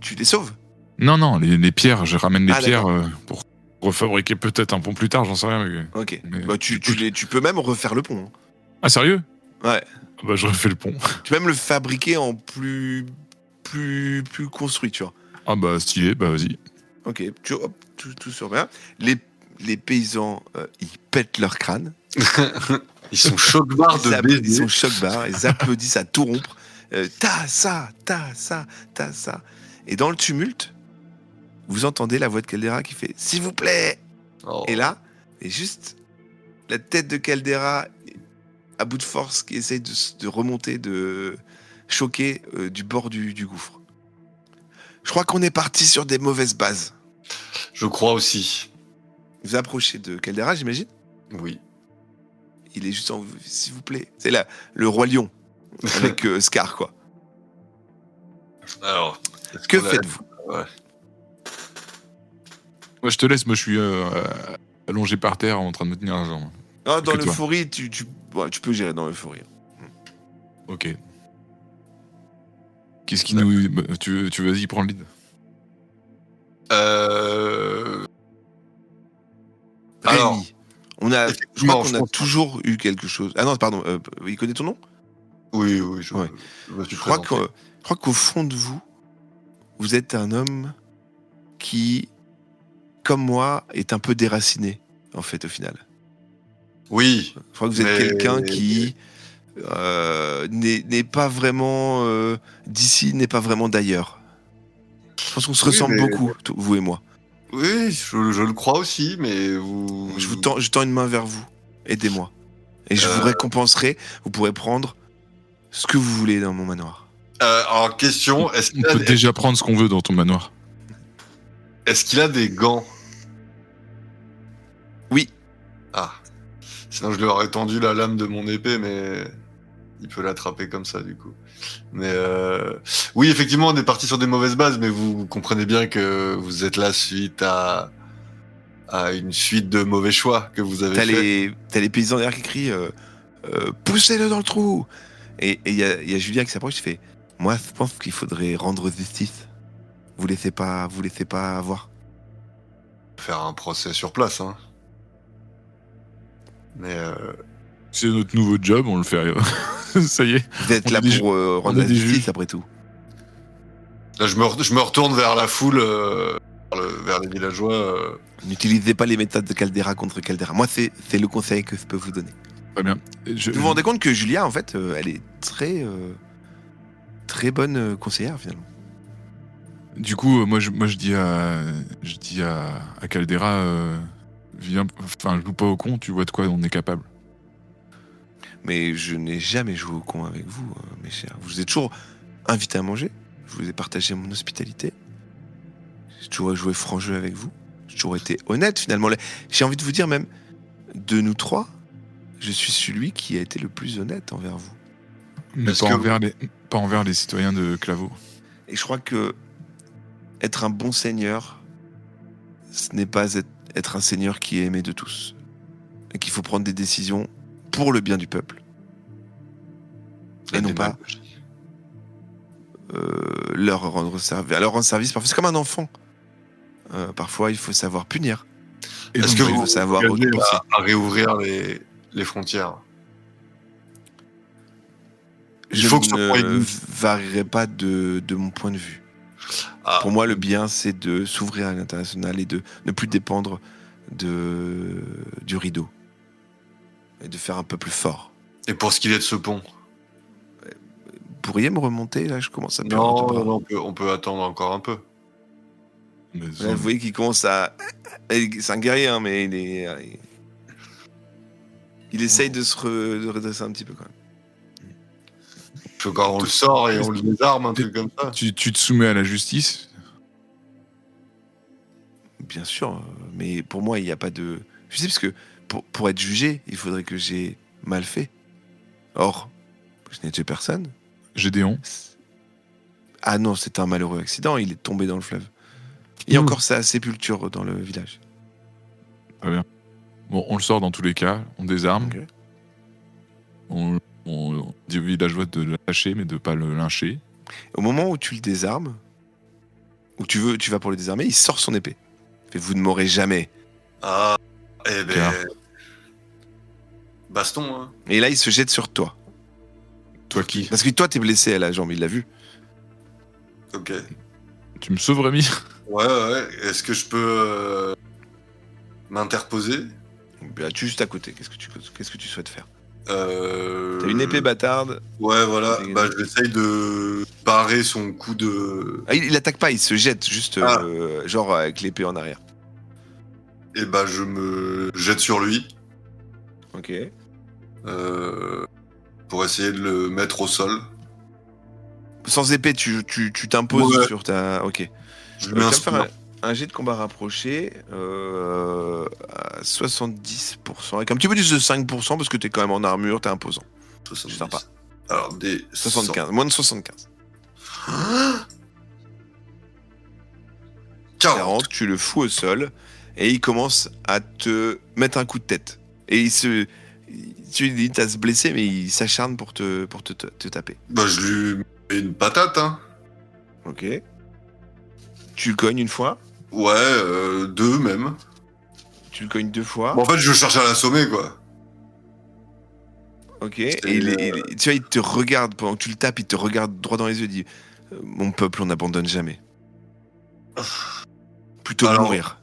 [SPEAKER 1] Tu les sauves?
[SPEAKER 2] Non, les pierres, je ramène les
[SPEAKER 1] Ah,
[SPEAKER 2] pierres pour refabriquer peut-être un pont plus tard, j'en sais rien.
[SPEAKER 1] Ok.
[SPEAKER 2] Mais
[SPEAKER 1] Bah, tu peux même refaire le pont. Hein.
[SPEAKER 2] Ah, sérieux?
[SPEAKER 1] Ouais.
[SPEAKER 2] Bah, je refais le pont.
[SPEAKER 1] Tu peux même le fabriquer en plus construit, tu vois.
[SPEAKER 2] Ah bah, stylé, bah vas-y.
[SPEAKER 1] Ok, tout sur bien. Les paysans, ils pètent leur crâne.
[SPEAKER 3] Ils sont choc-barres de
[SPEAKER 1] Ils
[SPEAKER 3] baiser.
[SPEAKER 1] sont choc-barres, ils applaudissent à tout rompre. T'as ça. Et dans le tumulte, vous entendez la voix de Caldera qui fait « S'il vous plaît !»
[SPEAKER 3] Oh.
[SPEAKER 1] Et là, et juste la tête de Caldera à bout de force qui essaye de remonter, de choquer du bord du gouffre. Je crois qu'on est parti sur des mauvaises bases.
[SPEAKER 3] Je crois aussi.
[SPEAKER 1] Vous approchez de Caldera, j'imagine ?
[SPEAKER 3] Oui.
[SPEAKER 1] Il est juste en « S'il vous plaît !» C'est là, le roi lion avec Scar, quoi.
[SPEAKER 3] Alors,
[SPEAKER 1] Que faites-vous ?
[SPEAKER 2] Ouais, je te laisse, moi je suis allongé par terre en train de me tenir la jambe.
[SPEAKER 1] Non, dans
[SPEAKER 2] Que toi.
[SPEAKER 1] l'euphorie, tu peux gérer dans l'euphorie.
[SPEAKER 2] Ok. Qu'est-ce qui nous... Tu vas-y, prends le lead.
[SPEAKER 3] Alors,
[SPEAKER 1] Rémi, je crois
[SPEAKER 3] effectivement,
[SPEAKER 1] qu'on
[SPEAKER 3] je
[SPEAKER 1] a
[SPEAKER 3] pense-
[SPEAKER 1] toujours eu quelque chose. Ah non, pardon, il connaît ton nom ?
[SPEAKER 3] oui,
[SPEAKER 1] Ouais.
[SPEAKER 3] je me suis
[SPEAKER 1] Je crois
[SPEAKER 3] présenté.
[SPEAKER 1] qu'au fond de vous, vous êtes un homme qui, comme moi, est un peu déraciné, en fait, au final.
[SPEAKER 3] Oui,
[SPEAKER 1] Je crois que vous êtes
[SPEAKER 3] mais-
[SPEAKER 1] quelqu'un qui n'est pas vraiment d'ici, n'est pas vraiment d'ailleurs. Je pense qu'on se
[SPEAKER 3] Oui,
[SPEAKER 1] ressemble
[SPEAKER 3] mais-
[SPEAKER 1] beaucoup, vous et moi.
[SPEAKER 3] oui, je le crois aussi, mais vous...
[SPEAKER 1] Je tends une main vers vous. Aidez-moi. Et je vous récompenserai. Vous pourrez prendre ce que vous voulez dans mon manoir.
[SPEAKER 3] alors, question, est-ce
[SPEAKER 2] On
[SPEAKER 3] qu'il a,
[SPEAKER 2] peut déjà prendre ce qu'on veut dans ton manoir.
[SPEAKER 3] est-ce qu'il a des gants?
[SPEAKER 1] Oui.
[SPEAKER 3] Ah. Sinon, je lui aurais tendu la lame de mon épée, mais il peut l'attraper comme ça, du coup. Mais oui, effectivement, on est parti sur des mauvaises bases, mais vous comprenez bien que vous êtes là suite à une suite de mauvais choix que vous avez fait.
[SPEAKER 1] T'as les paysans derrière qui crient poussez-le dans le trou. Et il y a Julien qui s'approche et fait moi, je pense qu'il faudrait rendre justice. Vous laissez pas avoir.
[SPEAKER 3] Faire un procès sur place, hein. Mais
[SPEAKER 2] C'est notre nouveau job, on le fait. Ça y est.
[SPEAKER 1] Vous êtes
[SPEAKER 2] On
[SPEAKER 1] là
[SPEAKER 2] est des
[SPEAKER 1] pour rendre
[SPEAKER 2] on est
[SPEAKER 1] la
[SPEAKER 2] des
[SPEAKER 1] justice
[SPEAKER 2] juges.
[SPEAKER 1] après tout.
[SPEAKER 3] là, je me retourne vers la foule, vers les villageois.
[SPEAKER 1] N'utilisez pas les méthodes de Caldera contre Caldera. Moi, c'est le conseil que je peux vous donner.
[SPEAKER 2] Très bien.
[SPEAKER 1] Vous vous rendez compte que Julia, en fait, elle est très bonne conseillère, finalement.
[SPEAKER 2] Du coup, moi je dis à Caldera, viens, enfin, joue pas au con, tu vois de quoi on est capable.
[SPEAKER 1] Mais je n'ai jamais joué au con avec vous, mes chers. Vous êtes toujours invités à manger. Je vous ai partagé mon hospitalité. J'ai toujours joué franc jeu avec vous. J'ai toujours été honnête, finalement. J'ai envie de vous dire, même, de nous trois, je suis celui qui a été le plus honnête envers vous.
[SPEAKER 2] Mais
[SPEAKER 3] Est-ce
[SPEAKER 2] pas envers les citoyens de Claveau.
[SPEAKER 1] Et je crois que être un bon seigneur, ce n'est pas être un seigneur qui est aimé de tous. Et qu'il faut prendre des décisions pour le bien du peuple. Et non pas leur rendre service. Parfois, c'est comme un enfant. Parfois, il faut savoir punir.
[SPEAKER 2] Et
[SPEAKER 3] Est-ce
[SPEAKER 2] donc,
[SPEAKER 3] que
[SPEAKER 1] il
[SPEAKER 3] vous
[SPEAKER 1] faut savoir
[SPEAKER 3] engagez
[SPEAKER 1] récompenser.
[SPEAKER 3] à réouvrir les frontières? Il
[SPEAKER 1] Je
[SPEAKER 3] faut que ce point
[SPEAKER 1] ne
[SPEAKER 3] existe.
[SPEAKER 1] varierai pas de mon point de vue.
[SPEAKER 3] Ah,
[SPEAKER 1] Pour moi, le bien, c'est de s'ouvrir à l'international et de ne plus dépendre du rideau. Et de faire un peu plus fort.
[SPEAKER 3] et pour ce qu'il est de ce pont?
[SPEAKER 1] Vous pourriez me remonter, là, je commence à perdre de bras.
[SPEAKER 3] Non, on peut attendre encore un peu.
[SPEAKER 2] mais
[SPEAKER 1] Là, vous voyez qu'il commence à... C'est un guerrier, hein, mais il essaye de de redresser un petit peu, quand même.
[SPEAKER 3] Faut quand on le sort et on le désarme, un truc comme ça.
[SPEAKER 2] tu te soumets à la justice.
[SPEAKER 1] Bien sûr, mais pour moi, il n'y a pas de... Je sais, parce que pour être jugé, il faudrait que j'ai mal fait. Or, je n'ai tué personne.
[SPEAKER 2] Gédéon.
[SPEAKER 1] Ah non, c'est un malheureux accident, il est tombé dans le fleuve. Il y a encore sa sépulture dans le village.
[SPEAKER 2] Très bien. Bon, on le sort dans tous les cas, on désarme.
[SPEAKER 1] Ok.
[SPEAKER 2] On dit aux villageois de le lâcher, mais de pas le lyncher.
[SPEAKER 1] Au moment où tu le désarmes, où tu vas pour le désarmer, il sort son épée. Il fait, vous ne m'aurez jamais.
[SPEAKER 3] Ah, eh ben...
[SPEAKER 2] Car-
[SPEAKER 3] Baston, hein.
[SPEAKER 1] Et là, il se jette sur toi.
[SPEAKER 2] Toi qui?
[SPEAKER 1] Parce que toi, t'es blessé à la jambe, il l'a vu.
[SPEAKER 3] Ok.
[SPEAKER 2] Tu me sauves, Rémi?
[SPEAKER 3] Ouais. Est-ce que je peux m'interposer?
[SPEAKER 1] Bah, tu es juste à côté. Qu'est-ce que tu souhaites faire?
[SPEAKER 3] T'as
[SPEAKER 1] T'as une épée bâtarde.
[SPEAKER 3] Ouais, voilà.
[SPEAKER 1] Des-
[SPEAKER 3] Bah, j'essaye de parer son coup de.
[SPEAKER 1] Ah, il attaque pas, il se jette juste, genre avec l'épée en arrière.
[SPEAKER 3] Et bah, je me jette sur lui
[SPEAKER 1] Ok.
[SPEAKER 3] pour essayer de le mettre au sol.
[SPEAKER 1] Sans épée, tu t'imposes
[SPEAKER 3] Ouais.
[SPEAKER 1] sur ta. Ok.
[SPEAKER 3] Je
[SPEAKER 1] Tu
[SPEAKER 3] lui mets
[SPEAKER 1] vas
[SPEAKER 3] un
[SPEAKER 1] me faire
[SPEAKER 3] spear.
[SPEAKER 1] un jet de combat rapproché à 70%, avec un petit bonus de 5% parce que t'es quand même en armure, t'es imposant.
[SPEAKER 3] 70.
[SPEAKER 1] Sympa.
[SPEAKER 3] Alors, des
[SPEAKER 1] 75, moins de 75.
[SPEAKER 3] 40.
[SPEAKER 1] 40, tu le fous au sol et il commence à te mettre un coup de tête. Et tu lui dis, t'as se blessé, mais il s'acharne pour te taper.
[SPEAKER 3] Bah, je lui mets une patate, hein.
[SPEAKER 1] Ok. Tu le cognes une fois,
[SPEAKER 3] Ouais, 2 même.
[SPEAKER 1] tu le cognes 2 fois.
[SPEAKER 3] Bon, en fait, je cherche à l'assommer, quoi.
[SPEAKER 1] Ok. Et tu vois, il te regarde pendant que tu le tapes, il te regarde droit dans les yeux, il dit mon peuple, on n'abandonne jamais. Plutôt
[SPEAKER 3] Alors,
[SPEAKER 1] mourir.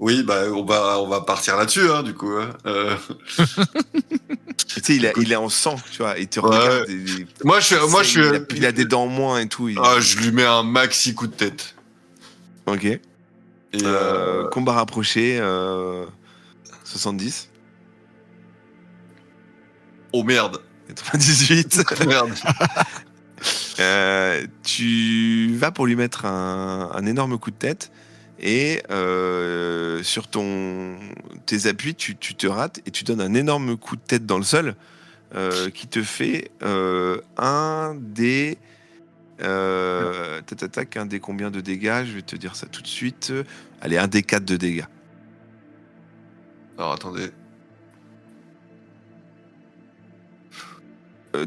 [SPEAKER 3] Oui, bah, on va partir là-dessus, hein, du coup. Hein.
[SPEAKER 1] Tu sais, il est en sang, tu vois, il te
[SPEAKER 3] Ouais.
[SPEAKER 1] regarde.
[SPEAKER 3] Moi, je suis.
[SPEAKER 1] Il a des dents en moins et tout.
[SPEAKER 3] Ah, je lui mets un maxi coup de tête.
[SPEAKER 1] Ok.
[SPEAKER 3] Et
[SPEAKER 1] Combat rapproché, 70.
[SPEAKER 3] oh merde.
[SPEAKER 1] 98.
[SPEAKER 3] Merde.
[SPEAKER 1] Tu vas pour lui mettre un énorme coup de tête et sur tes appuis, tu te rates et tu donnes un énorme coup de tête dans le sol qui te fait un des... un des combien de dégâts? Je vais te dire ça tout de suite. Allez, un des 4 de dégâts.
[SPEAKER 3] Alors, attendez.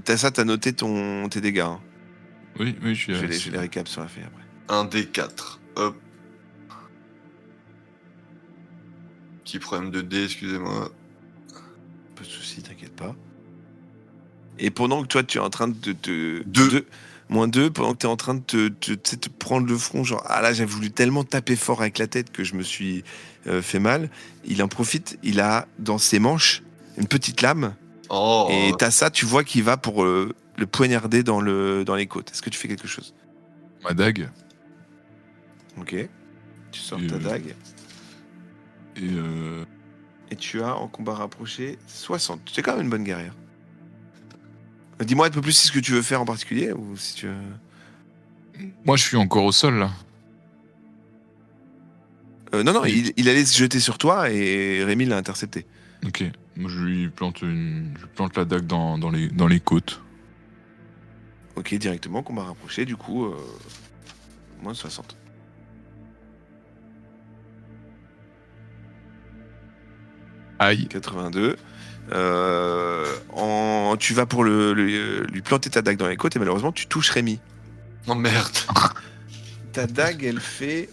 [SPEAKER 1] T'as noté tes dégâts. Hein.
[SPEAKER 2] Oui, je suis
[SPEAKER 1] Je vais les récap sur la feuille après.
[SPEAKER 3] Un des 4. Hop. Petit problème de dés, excusez-moi.
[SPEAKER 1] Pas de soucis, t'inquiète pas. Et pendant que toi, tu es en train de te... Moins 2, pendant que tu es en train de te prendre le front, genre, ah là, j'ai voulu tellement taper fort avec la tête que je me suis fait mal. Il en profite, il a dans ses manches une petite lame.
[SPEAKER 3] Oh.
[SPEAKER 1] Et t'as ça, tu vois qu'il va pour le poignarder dans les côtes. Est-ce que tu fais quelque chose?
[SPEAKER 2] Ma dague.
[SPEAKER 1] Ok. Tu sors
[SPEAKER 2] Et
[SPEAKER 1] ta dague.
[SPEAKER 2] Et
[SPEAKER 1] Et tu as en combat rapproché 60. C'est quand même une bonne guerrière. Dis-moi un peu plus ce que tu veux faire en particulier ou si tu veux...
[SPEAKER 2] moi, je suis encore au sol, là.
[SPEAKER 1] Non,
[SPEAKER 2] Oui.
[SPEAKER 1] il allait se jeter sur toi et Rémi l'a intercepté.
[SPEAKER 2] Ok. Moi, je lui plante la dague dans les côtes.
[SPEAKER 1] Ok, directement, combat rapproché, du coup, moins de 60.
[SPEAKER 2] Aïe.
[SPEAKER 1] 82. Tu vas pour lui planter ta dague dans les côtes et malheureusement, tu touches Rémi.
[SPEAKER 3] Oh merde.
[SPEAKER 1] Ta dague, elle fait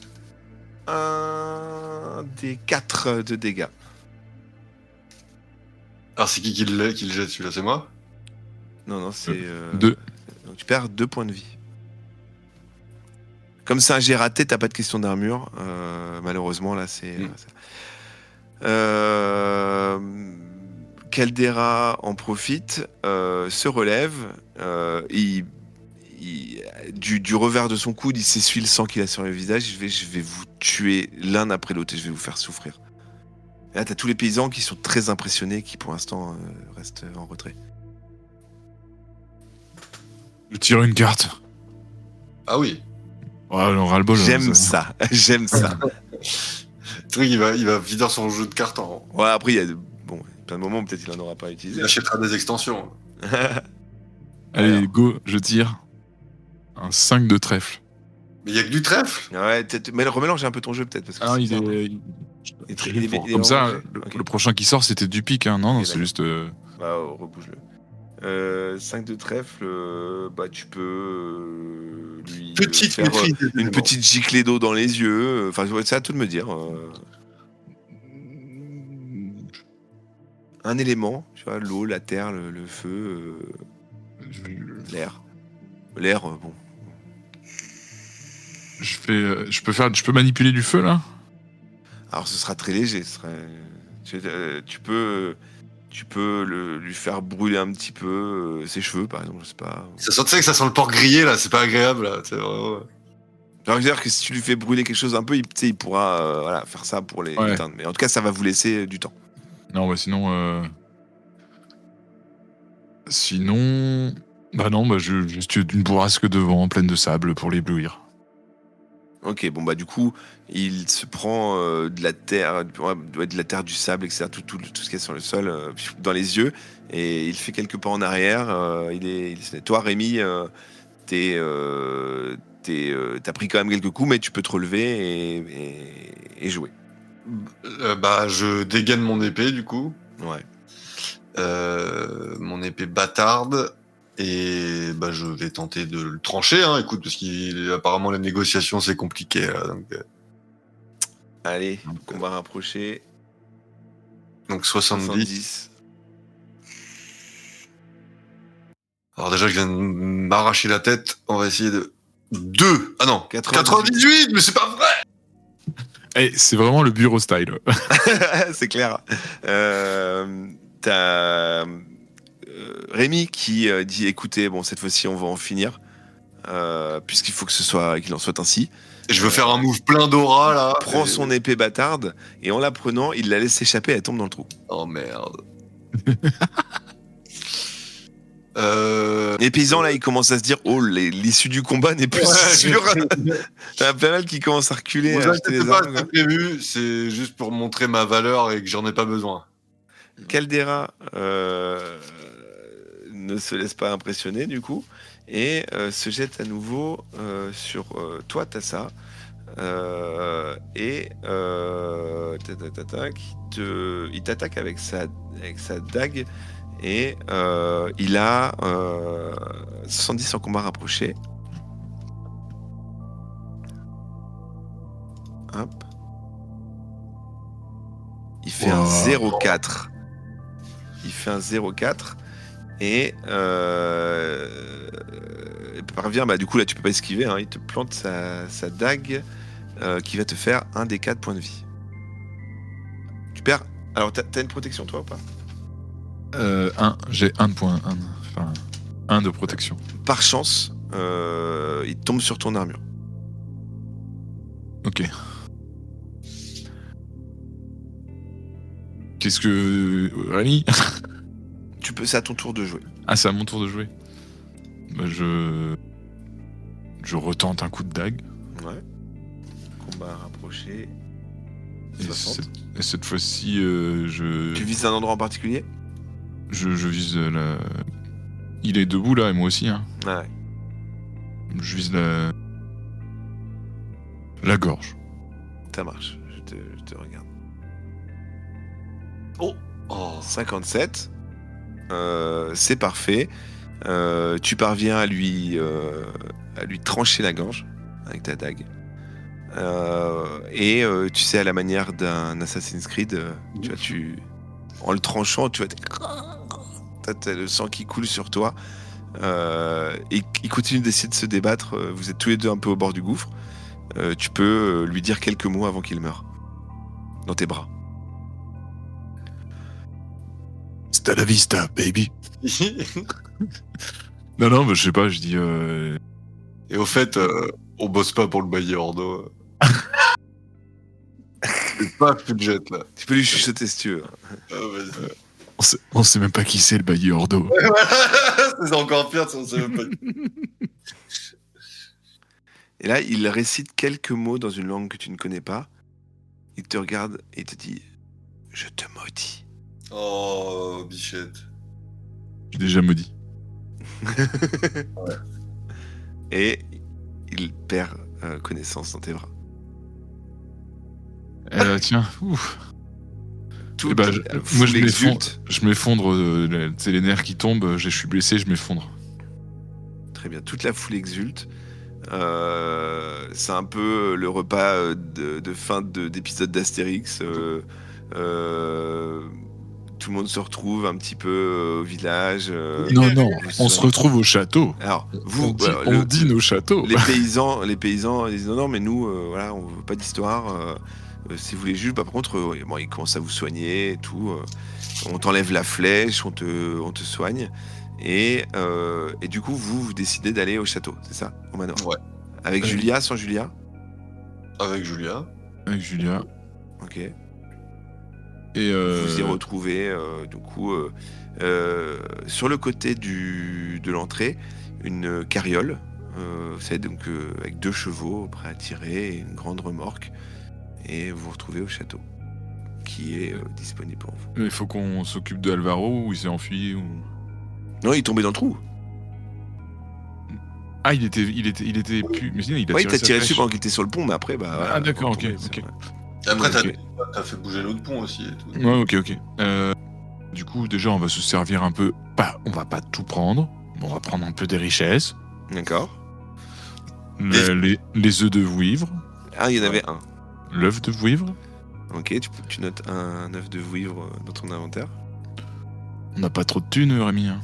[SPEAKER 1] un des 4 de dégâts.
[SPEAKER 3] Alors, c'est qui le jette, celui-là? C'est moi?
[SPEAKER 1] Non, c'est...
[SPEAKER 2] 2.
[SPEAKER 1] Donc tu perds 2 points de vie. Comme c'est un jet raté, t'as pas de question d'armure. Malheureusement, là, c'est... Caldera en profite, se relève, du revers de son coude, il s'essuie le sang qu'il a sur le visage. Je vais vous tuer l'un après l'autre et je vais vous faire souffrir. Et là, t'as tous les paysans qui sont très impressionnés, qui pour l'instant restent en retrait.
[SPEAKER 2] Je tire une carte.
[SPEAKER 3] Ah oui.
[SPEAKER 2] Ouais, on ras-le-bol.
[SPEAKER 1] J'aime ça, j'aime ça.
[SPEAKER 3] Le truc, il va vider son jeu de cartes en.
[SPEAKER 1] Ouais, après, il y a plein de moments où peut-être il en aura pas utilisé.
[SPEAKER 3] Il achètera des extensions.
[SPEAKER 2] Allez,
[SPEAKER 1] Alors.
[SPEAKER 2] go, je tire. Un 5 de trèfle.
[SPEAKER 3] Mais il y a que du trèfle.
[SPEAKER 1] Ouais, mais remélange un peu ton jeu peut-être. Parce que
[SPEAKER 2] Ah,
[SPEAKER 1] c'est
[SPEAKER 2] il
[SPEAKER 1] bizarre.
[SPEAKER 2] est.
[SPEAKER 1] il est
[SPEAKER 2] Comme ça,
[SPEAKER 1] mélangé.
[SPEAKER 2] le
[SPEAKER 1] Ok.
[SPEAKER 2] prochain qui sort, c'était du pic, hein. Non,
[SPEAKER 1] Ok,
[SPEAKER 2] c'est
[SPEAKER 1] d'accord.
[SPEAKER 2] juste.
[SPEAKER 1] Bah, rebouge-le. 5 de trèfle, bah tu peux lui
[SPEAKER 3] Petite
[SPEAKER 1] faire
[SPEAKER 3] maîtrise des
[SPEAKER 1] une
[SPEAKER 3] éléments.
[SPEAKER 1] petite giclée d'eau dans les yeux. Enfin, c'est à tout de me dire. un élément, tu vois, l'eau, la terre, le feu, l'air. L'air, bon.
[SPEAKER 2] Je peux manipuler du feu là?
[SPEAKER 1] Alors ce sera très léger. Tu peux lui faire brûler un petit peu ses cheveux, par exemple, je sais pas.
[SPEAKER 3] Ça sent, tu sais que ça sent le porc grillé là, c'est pas agréable là. C'est vraiment...
[SPEAKER 1] Alors, je veux dire que si tu lui fais brûler quelque chose un peu, il pourra voilà, faire ça pour les
[SPEAKER 2] Ouais.
[SPEAKER 1] éteindre. Mais en tout cas, ça va vous laisser du temps.
[SPEAKER 2] Non, bah sinon. Sinon. Bah non, bah juste une bourrasque de vent pleine de sable pour l'éblouir.
[SPEAKER 1] Ok, bon bah du coup, il se prend de la terre, de la terre, du sable, etc., tout ce qu'il y a sur le sol, dans les yeux, et il fait quelques pas en arrière. Toi, Rémi, t'as pris quand même quelques coups, mais tu peux te relever et jouer.
[SPEAKER 3] Bah, je dégaine mon épée du coup.
[SPEAKER 1] Ouais.
[SPEAKER 3] Mon épée bâtarde. Et bah, je vais tenter de le trancher, hein, écoute, parce qu'apparemment la négociation c'est compliqué. Là, donc,
[SPEAKER 1] Allez, on va rapprocher.
[SPEAKER 3] Donc 70. Alors déjà, je viens de m'arracher la tête. On va essayer de... 2. Ah non, 98, mais c'est pas vrai.
[SPEAKER 2] Eh, c'est vraiment le bureau style.
[SPEAKER 1] C'est clair. T'as Rémi qui dit écoutez, bon, cette fois-ci, on va en finir. Puisqu'il faut qu'il en soit ainsi.
[SPEAKER 3] Je veux faire un move plein d'aura là.
[SPEAKER 1] Prend son épée bâtarde et en la prenant, il la laisse s'échapper, elle tombe dans le trou.
[SPEAKER 3] Oh merde.
[SPEAKER 1] Les paysans là, ils commencent à se dire oh, l'issue du combat n'est plus sûre. T'as pas mal qui commencent à reculer.
[SPEAKER 3] Vous inquiétez pas, c'est prévu. C'est juste pour montrer ma valeur et que j'en ai pas besoin.
[SPEAKER 1] Caldera ne se laisse pas impressionner du coup et se jette à nouveau sur toi, Tassa. Il t'attaque avec sa dague et il a 70 en combat rapproché. Hop. Il fait un 0,4. Il fait un 0,4 et il parvient, bah du coup là tu peux pas esquiver, hein, il te plante sa dague qui va te faire un des 4 points de vie. Tu perds. Alors t'as une protection toi ou pas?
[SPEAKER 2] J'ai 1 point. Enfin, 1 de protection.
[SPEAKER 1] Par chance, il tombe sur ton armure.
[SPEAKER 2] Ok. Qu'est-ce que... Rémi?
[SPEAKER 1] C'est à ton tour de jouer.
[SPEAKER 2] Ah, c'est à mon tour de jouer. Bah, je retente un coup de dague.
[SPEAKER 1] Ouais. Combat rapproché.
[SPEAKER 2] Et cette fois-ci,
[SPEAKER 1] Tu vises un endroit en particulier?
[SPEAKER 2] Je vise la... Il est debout là, et moi aussi. Hein.
[SPEAKER 1] Ouais.
[SPEAKER 2] Je vise la gorge.
[SPEAKER 1] Ça marche. Je te regarde.
[SPEAKER 3] Oh
[SPEAKER 1] 57. C'est parfait. Tu parviens à lui trancher la gorge avec ta dague. Tu sais, à la manière d'un Assassin's Creed, en le tranchant, tu vois, t'as le sang qui coule sur toi. Et il continue d'essayer de se débattre. Vous êtes tous les deux un peu au bord du gouffre. Tu peux lui dire quelques mots avant qu'il meure. Dans tes bras.
[SPEAKER 2] Hasta la vista, baby. Non, bah, je sais pas, je dis...
[SPEAKER 3] Et au fait, on bosse pas pour le bailli Ordo. C'est pas Fudget, là.
[SPEAKER 1] Tu peux lui chuchoter si tu veux.
[SPEAKER 2] On sait même pas qui c'est, le bailli Ordo.
[SPEAKER 3] C'est encore pire si on sait même pas.
[SPEAKER 1] Et là, il récite quelques mots dans une langue que tu ne connais pas. Il te regarde et te dit « Je te maudis ».
[SPEAKER 3] Oh, bichette.
[SPEAKER 2] J'ai déjà maudit.
[SPEAKER 3] Ouais.
[SPEAKER 1] Et il perd connaissance dans tes bras.
[SPEAKER 2] Tiens, ouf.
[SPEAKER 1] Tout
[SPEAKER 2] moi, je m'effondre, c'est les nerfs qui tombent, je suis blessé, je m'effondre.
[SPEAKER 1] Très bien, toute la foule exulte. C'est un peu le repas de fin d'épisode d'Astérix. tout le monde se retrouve un petit peu au village.
[SPEAKER 2] Non, on se
[SPEAKER 1] soignez.
[SPEAKER 2] retrouve au château.
[SPEAKER 1] Alors, vous,
[SPEAKER 2] On dîne au château.
[SPEAKER 1] les paysans disent non, mais nous, voilà, on veut pas d'histoire. Si vous voulez juste, par contre, bon, ils commencent à vous soigner et tout. On t'enlève la flèche, on te soigne. Et du coup, vous décidez d'aller au château, c'est ça, au manoir.
[SPEAKER 3] Ouais.
[SPEAKER 1] Avec Julia, sans Julia.
[SPEAKER 3] Avec Julia.
[SPEAKER 2] Avec Julia.
[SPEAKER 1] Ok.
[SPEAKER 2] Et
[SPEAKER 1] Vous y retrouvez, du coup, sur le côté de l'entrée, une carriole. C'est donc avec 2 chevaux prêts à tirer et une grande remorque. Et vous vous retrouvez au château, qui est disponible pour vous.
[SPEAKER 2] il faut qu'on s'occupe de Alvaro ou il s'est enfui ou...
[SPEAKER 1] Non, il est tombé dans le trou.
[SPEAKER 2] Ah, il était plus... Mais sinon, il a
[SPEAKER 1] Ouais, il
[SPEAKER 2] tiré
[SPEAKER 1] t'a
[SPEAKER 2] sa
[SPEAKER 1] tiré
[SPEAKER 2] flèche.
[SPEAKER 1] dessus pendant qu'il était sur le pont, mais après, bah.
[SPEAKER 2] Ah,
[SPEAKER 1] voilà,
[SPEAKER 2] d'accord,
[SPEAKER 1] il est
[SPEAKER 2] ok,
[SPEAKER 1] tombé,
[SPEAKER 2] ok.
[SPEAKER 1] c'est vrai.
[SPEAKER 3] Et après,
[SPEAKER 2] Ok.
[SPEAKER 3] t'as fait bouger l'autre pont aussi et tout.
[SPEAKER 2] Ouais, ok. Du coup, déjà, on va se servir un peu... on va pas tout prendre. On va prendre un peu des richesses.
[SPEAKER 1] D'accord.
[SPEAKER 2] Les œufs de vouivre.
[SPEAKER 1] Ah, il y en avait un.
[SPEAKER 2] L'œuf de vouivre.
[SPEAKER 1] Ok, tu notes un œuf de vouivre dans ton inventaire.
[SPEAKER 2] On n'a pas trop de thunes, Rémi. Hein.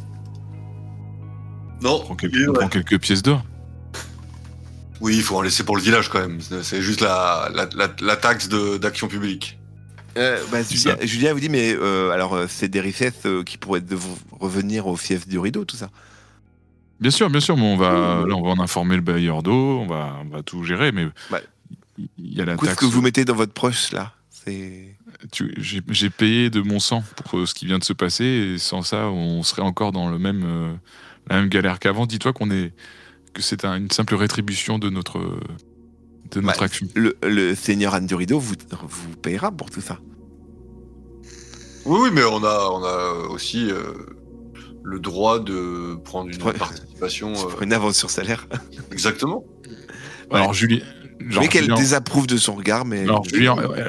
[SPEAKER 3] Non,
[SPEAKER 2] On prend quelques pièces d'or.
[SPEAKER 3] oui, il faut en laisser pour le village quand même. C'est juste la taxe d'action publique.
[SPEAKER 1] Julia vous dit, mais alors c'est des richesses qui pourraient revenir au fief du rideau, tout ça.
[SPEAKER 2] Bien sûr, mais on va en informer le bailleur d'eau, on va tout gérer, mais
[SPEAKER 1] Bah,
[SPEAKER 2] il y a la
[SPEAKER 1] Du coup, ce
[SPEAKER 2] taxe.
[SPEAKER 1] que vous mettez dans votre poche là, c'est.
[SPEAKER 2] J'ai payé de mon sang pour ce qui vient de se passer, et sans ça, on serait encore dans la même galère qu'avant. Dis-toi que c'est une simple rétribution de notre action.
[SPEAKER 1] Le seigneur Anne du Rideau vous payera pour tout ça.
[SPEAKER 3] Oui, mais on a aussi le droit de prendre une participation.
[SPEAKER 1] Pour une avance sur salaire.
[SPEAKER 3] Exactement.
[SPEAKER 2] Alors, Julie.
[SPEAKER 1] Mais qu'elle désapprouve de son regard, mais.
[SPEAKER 2] Alors,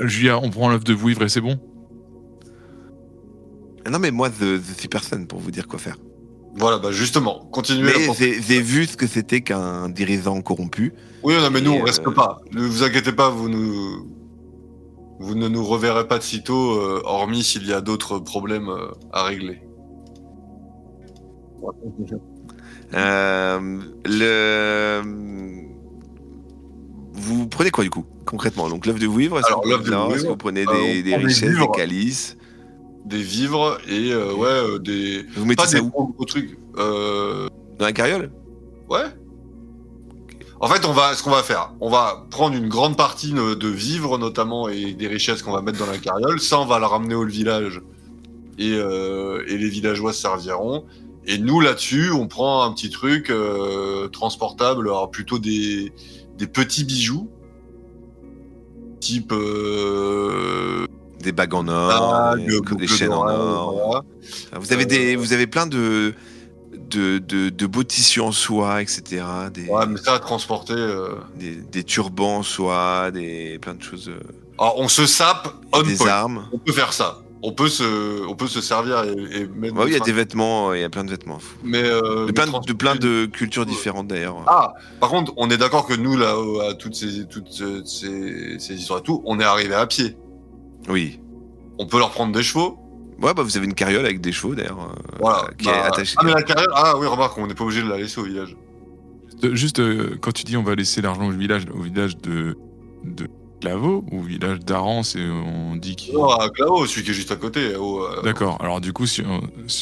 [SPEAKER 2] Julia, on prend l'œuf de vouivre et c'est bon.
[SPEAKER 1] Non, mais moi, je suis personne pour vous dire quoi faire.
[SPEAKER 3] Voilà, bah justement, continuez.
[SPEAKER 1] Mais j'ai vu ce que c'était qu'un dirigeant corrompu.
[SPEAKER 3] Oui, non, mais nous, on reste pas. Ne vous inquiétez pas, vous ne nous reverrez pas de sitôt, hormis s'il y a d'autres problèmes à régler.
[SPEAKER 1] Vous prenez quoi du coup, concrètement? Donc l'œuf de vouivre, est-ce que vous prenez des richesses, des calices?
[SPEAKER 3] Des vivres et des.
[SPEAKER 1] Vous mettez
[SPEAKER 3] pas
[SPEAKER 1] ça
[SPEAKER 3] des
[SPEAKER 1] où?
[SPEAKER 3] gros trucs.
[SPEAKER 1] Dans la carriole?
[SPEAKER 3] Ouais. En fait, ce qu'on va faire, on va prendre une grande partie de vivres notamment et des richesses qu'on va mettre dans la carriole. Ça, on va la ramener au village et les villageois se serviront. Et nous, là-dessus, on prend un petit truc transportable, alors plutôt des petits bijoux, type
[SPEAKER 1] des bagues en or, des chaînes en or.
[SPEAKER 3] Voilà.
[SPEAKER 1] Vous avez plein de beaux tissus en soie, etc.
[SPEAKER 3] Ouais, mais ça à transporter.
[SPEAKER 1] Des turbans en soie, plein de choses.
[SPEAKER 3] Alors, on se sape on
[SPEAKER 1] des
[SPEAKER 3] point.
[SPEAKER 1] Armes.
[SPEAKER 3] On peut faire ça. On peut se servir et mettre.
[SPEAKER 1] Ouais, il y a des vêtements, il y a plein de vêtements.
[SPEAKER 3] Mais
[SPEAKER 1] de plein de cultures différentes d'ailleurs.
[SPEAKER 3] Ah, par contre, on est d'accord que nous là, à toutes ces histoires et tout, on est arrivé à pied.
[SPEAKER 1] Oui.
[SPEAKER 3] On peut leur prendre des chevaux.
[SPEAKER 1] Ouais, bah vous avez une carriole avec des chevaux d'ailleurs,
[SPEAKER 3] voilà,
[SPEAKER 1] qui est attachée.
[SPEAKER 3] Ah mais la carriole, oui, remarque, on n'est pas obligé de la laisser au village.
[SPEAKER 2] Juste quand tu dis on va laisser l'argent au village de Claveau ou au village d'Arance, et on dit qu'il...
[SPEAKER 3] Non, à Claveau, celui qui est juste à côté.
[SPEAKER 2] D'accord, alors du coup si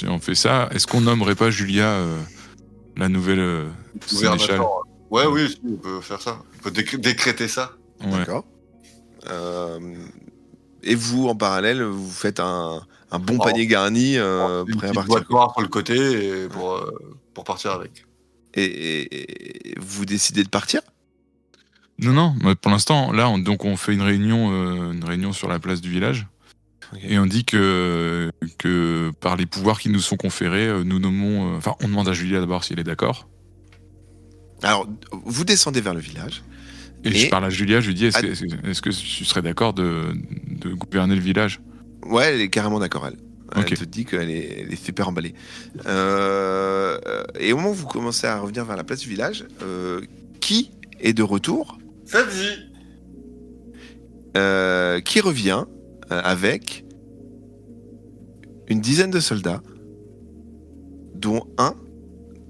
[SPEAKER 2] on fait ça, est-ce qu'on nommerait pas Julia la nouvelle sénéchale?
[SPEAKER 3] Ouais, oui, on peut faire ça. On peut décréter ça.
[SPEAKER 2] Ouais.
[SPEAKER 1] D'accord. Et vous, en parallèle, vous faites un bon panier garni prêt à partir.
[SPEAKER 3] Sur le côté et pour partir avec.
[SPEAKER 1] Et vous décidez de partir?
[SPEAKER 2] Non, pour l'instant, là, on fait une réunion sur la place du village. Okay. Et on dit que par les pouvoirs qui nous sont conférés, nous nommons... Enfin, on demande à Julia d'abord si elle est d'accord.
[SPEAKER 1] Alors, vous descendez vers le village.
[SPEAKER 2] Et je parle à Julia, je lui dis, est-ce que tu serais d'accord de gouverner le village? Ouais,
[SPEAKER 1] elle est carrément d'accord, elle.
[SPEAKER 2] Okay.
[SPEAKER 1] Elle te dit qu'elle est super emballée. Et au moment où vous commencez à revenir vers la place du village, qui est de retour?
[SPEAKER 3] Fabzi.
[SPEAKER 1] Qui revient avec une dizaine de soldats, dont un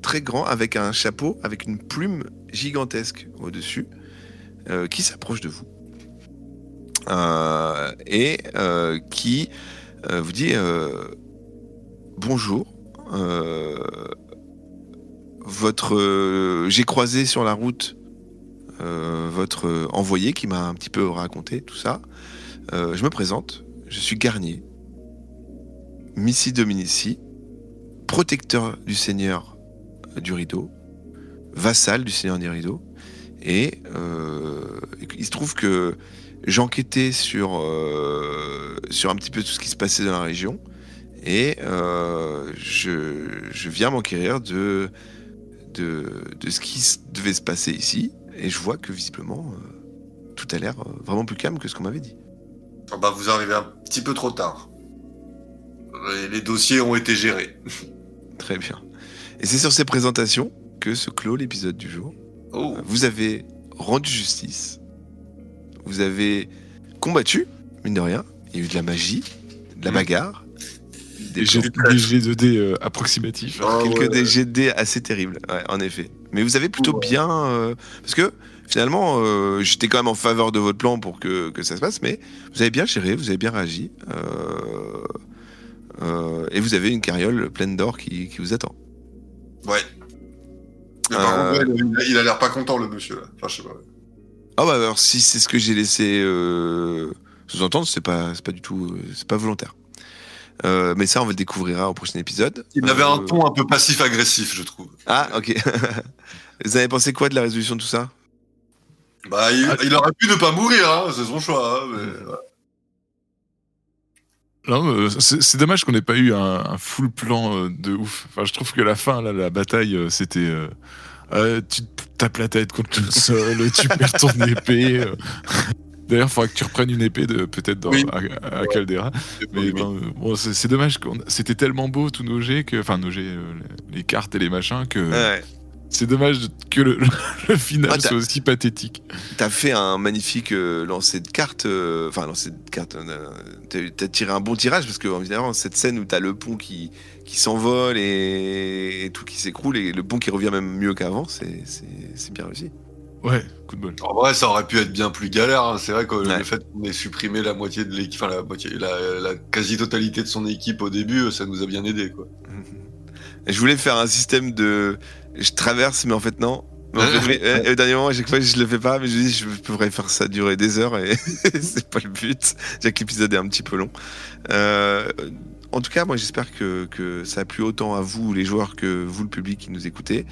[SPEAKER 1] très grand avec un chapeau, avec une plume gigantesque au-dessus, qui s'approche de vous et qui vous dit bonjour. J'ai croisé sur la route votre envoyé qui m'a un petit peu raconté tout ça. Je me présente, je suis Garnier, Missi Dominici, protecteur du Seigneur du Rideau, vassal du Seigneur du Rideau, et il se trouve que j'enquêtais sur un petit peu tout ce qui se passait dans la région, et je viens m'enquérir de ce qui devait se passer ici, et je vois que visiblement tout a l'air vraiment plus calme que ce qu'on m'avait dit.
[SPEAKER 3] Vous arrivez un petit peu trop tard. Les dossiers ont été gérés.
[SPEAKER 1] Très bien. Et c'est sur ces présentations que se clôt l'épisode du jour.
[SPEAKER 3] Oh.
[SPEAKER 1] Vous avez rendu justice. Vous avez combattu, mine de rien. Il y a eu de la magie, de la bagarre.
[SPEAKER 2] Des G2D approximatifs.
[SPEAKER 1] Quelques des G2D assez terribles, ouais, en effet. Mais vous avez plutôt bien... parce que finalement, j'étais quand même en faveur de votre plan pour que ça se passe, mais vous avez bien géré, vous avez bien réagi. Et vous avez une carriole pleine d'or qui vous attend.
[SPEAKER 3] Ouais. Mais par contre, il a l'air pas content, le monsieur, là. Enfin, je sais pas.
[SPEAKER 1] Ah bah alors, si c'est ce que j'ai laissé sous-entendre, c'est pas du tout... c'est pas volontaire. Mais ça, on va le découvrir au prochain épisode.
[SPEAKER 3] Il avait un ton un peu passif-agressif, je trouve.
[SPEAKER 1] Ah, ok. Vous avez pensé quoi de la résolution de tout ça ?
[SPEAKER 3] Il aurait pu ne pas mourir, hein, c'est son choix. Hein, mais, voilà.
[SPEAKER 2] Non, c'est dommage qu'on n'ait pas eu un full plan de ouf. Enfin, je trouve que la fin, là, la bataille, c'était... tu tapes la tête contre le sol, tu perds ton épée... D'ailleurs, il faudra que tu reprennes une épée peut-être à Caldera. Mais bon, c'est dommage. C'était tellement beau tous nos jets, nos jets, les cartes et les machins, que
[SPEAKER 1] ouais.
[SPEAKER 2] C'est dommage que le final soit aussi pathétique.
[SPEAKER 1] T'as fait un magnifique lancer de cartes. T'as tiré un bon tirage parce que évidemment cette scène où t'as le pont qui s'envole et tout qui s'écroule et le pont qui revient même mieux qu'avant, c'est bien réussi.
[SPEAKER 2] Ouais, coup de bol.
[SPEAKER 3] En vrai, ça aurait pu être bien plus galère. Hein. C'est vrai que le fait qu'on ait supprimé la moitié de l'équipe, la quasi-totalité de son équipe au début, ça nous a bien aidé, quoi.
[SPEAKER 1] Je voulais faire un système de... Je traverse, mais en fait, non. Mais en fait, au dernier moment, à chaque fois, je le fais pas, mais je me dis, je pourrais faire ça durer des heures, et c'est pas le but. Déjà que l'épisode est un petit peu long. En tout cas, moi, j'espère que ça a plu autant à vous, les joueurs, que vous, le public qui nous écoutez.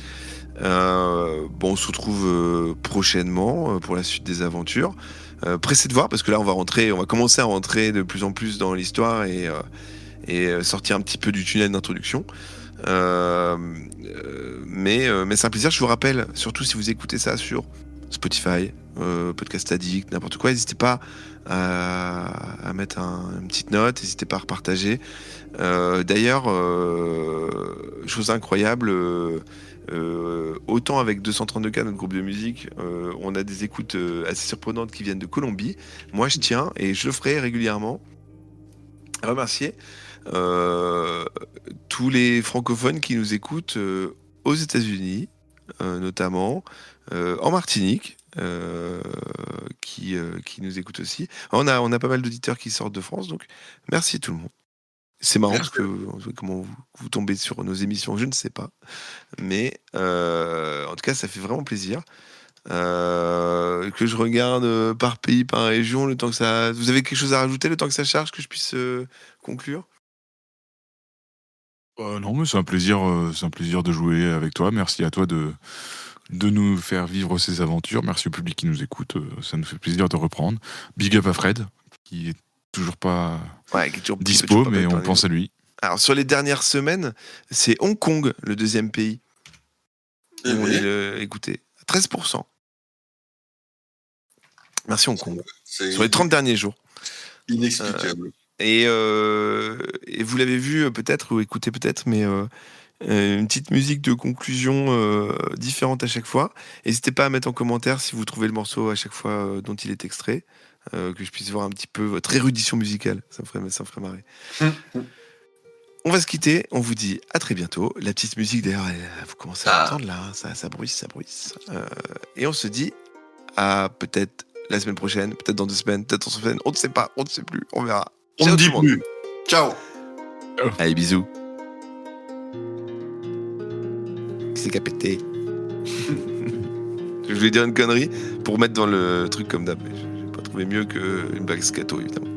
[SPEAKER 1] On se retrouve prochainement pour la suite des aventures. Pressé de voir, parce que là, on va commencer à rentrer de plus en plus dans l'histoire et sortir un petit peu du tunnel d'introduction. Mais c'est un plaisir. Je vous rappelle, surtout si vous écoutez ça sur Spotify, Podcast Addict, n'importe quoi, n'hésitez pas à mettre une petite note, n'hésitez pas à repartager. D'ailleurs, chose incroyable, autant avec 232K, notre groupe de musique, on a des écoutes assez surprenantes qui viennent de Colombie. Moi, je tiens, et je le ferai régulièrement, à remercier tous les francophones qui nous écoutent aux États-Unis, notamment en Martinique, qui nous écoutent aussi. On a pas mal d'auditeurs qui sortent de France, donc merci tout le monde. C'est marrant parce que comment vous tombez sur nos émissions, je ne sais pas, mais en tout cas ça fait vraiment plaisir. Que je regarde par pays, par région, le temps que ça... Vous avez quelque chose à rajouter, le temps que ça charge, que je puisse conclure?
[SPEAKER 2] Non, mais c'est un plaisir de jouer avec toi. Merci à toi de nous faire vivre ces aventures. Merci au public qui nous écoute. Ça nous fait plaisir de reprendre. Big up à Fred, qui est toujours pas dispo, mais on pense à lui.
[SPEAKER 1] Alors, sur les dernières semaines, c'est Hong Kong, le deuxième pays. Écoutez, 13%. Merci Hong Kong. Sur les 30 derniers jours.
[SPEAKER 3] Inexplicable.
[SPEAKER 1] Et vous l'avez vu peut-être, ou écoutez peut-être, mais une petite musique de conclusion différente à chaque fois. N'hésitez pas à mettre en commentaire si vous trouvez le morceau à chaque fois dont il est extrait, que je puisse voir un petit peu votre érudition musicale. Ça me ferait marrer. On va se quitter, on vous dit à très bientôt. La petite musique d'ailleurs, vous commencez à entendre là, ça bruisse. Et on se dit à peut-être la semaine prochaine, peut-être dans 2 semaines, peut-être dans 1 semaine, on ne sait pas, on ne sait plus, on verra.
[SPEAKER 3] On
[SPEAKER 1] Ciao
[SPEAKER 3] ne dit
[SPEAKER 1] tout le monde.
[SPEAKER 3] plus. Ciao.
[SPEAKER 1] Allez, bisous. Qui c'est qui a pété? Je voulais dire une connerie pour mettre dans le truc comme d'hab, mais j'ai pas trouvé mieux qu'une blague scato évidemment.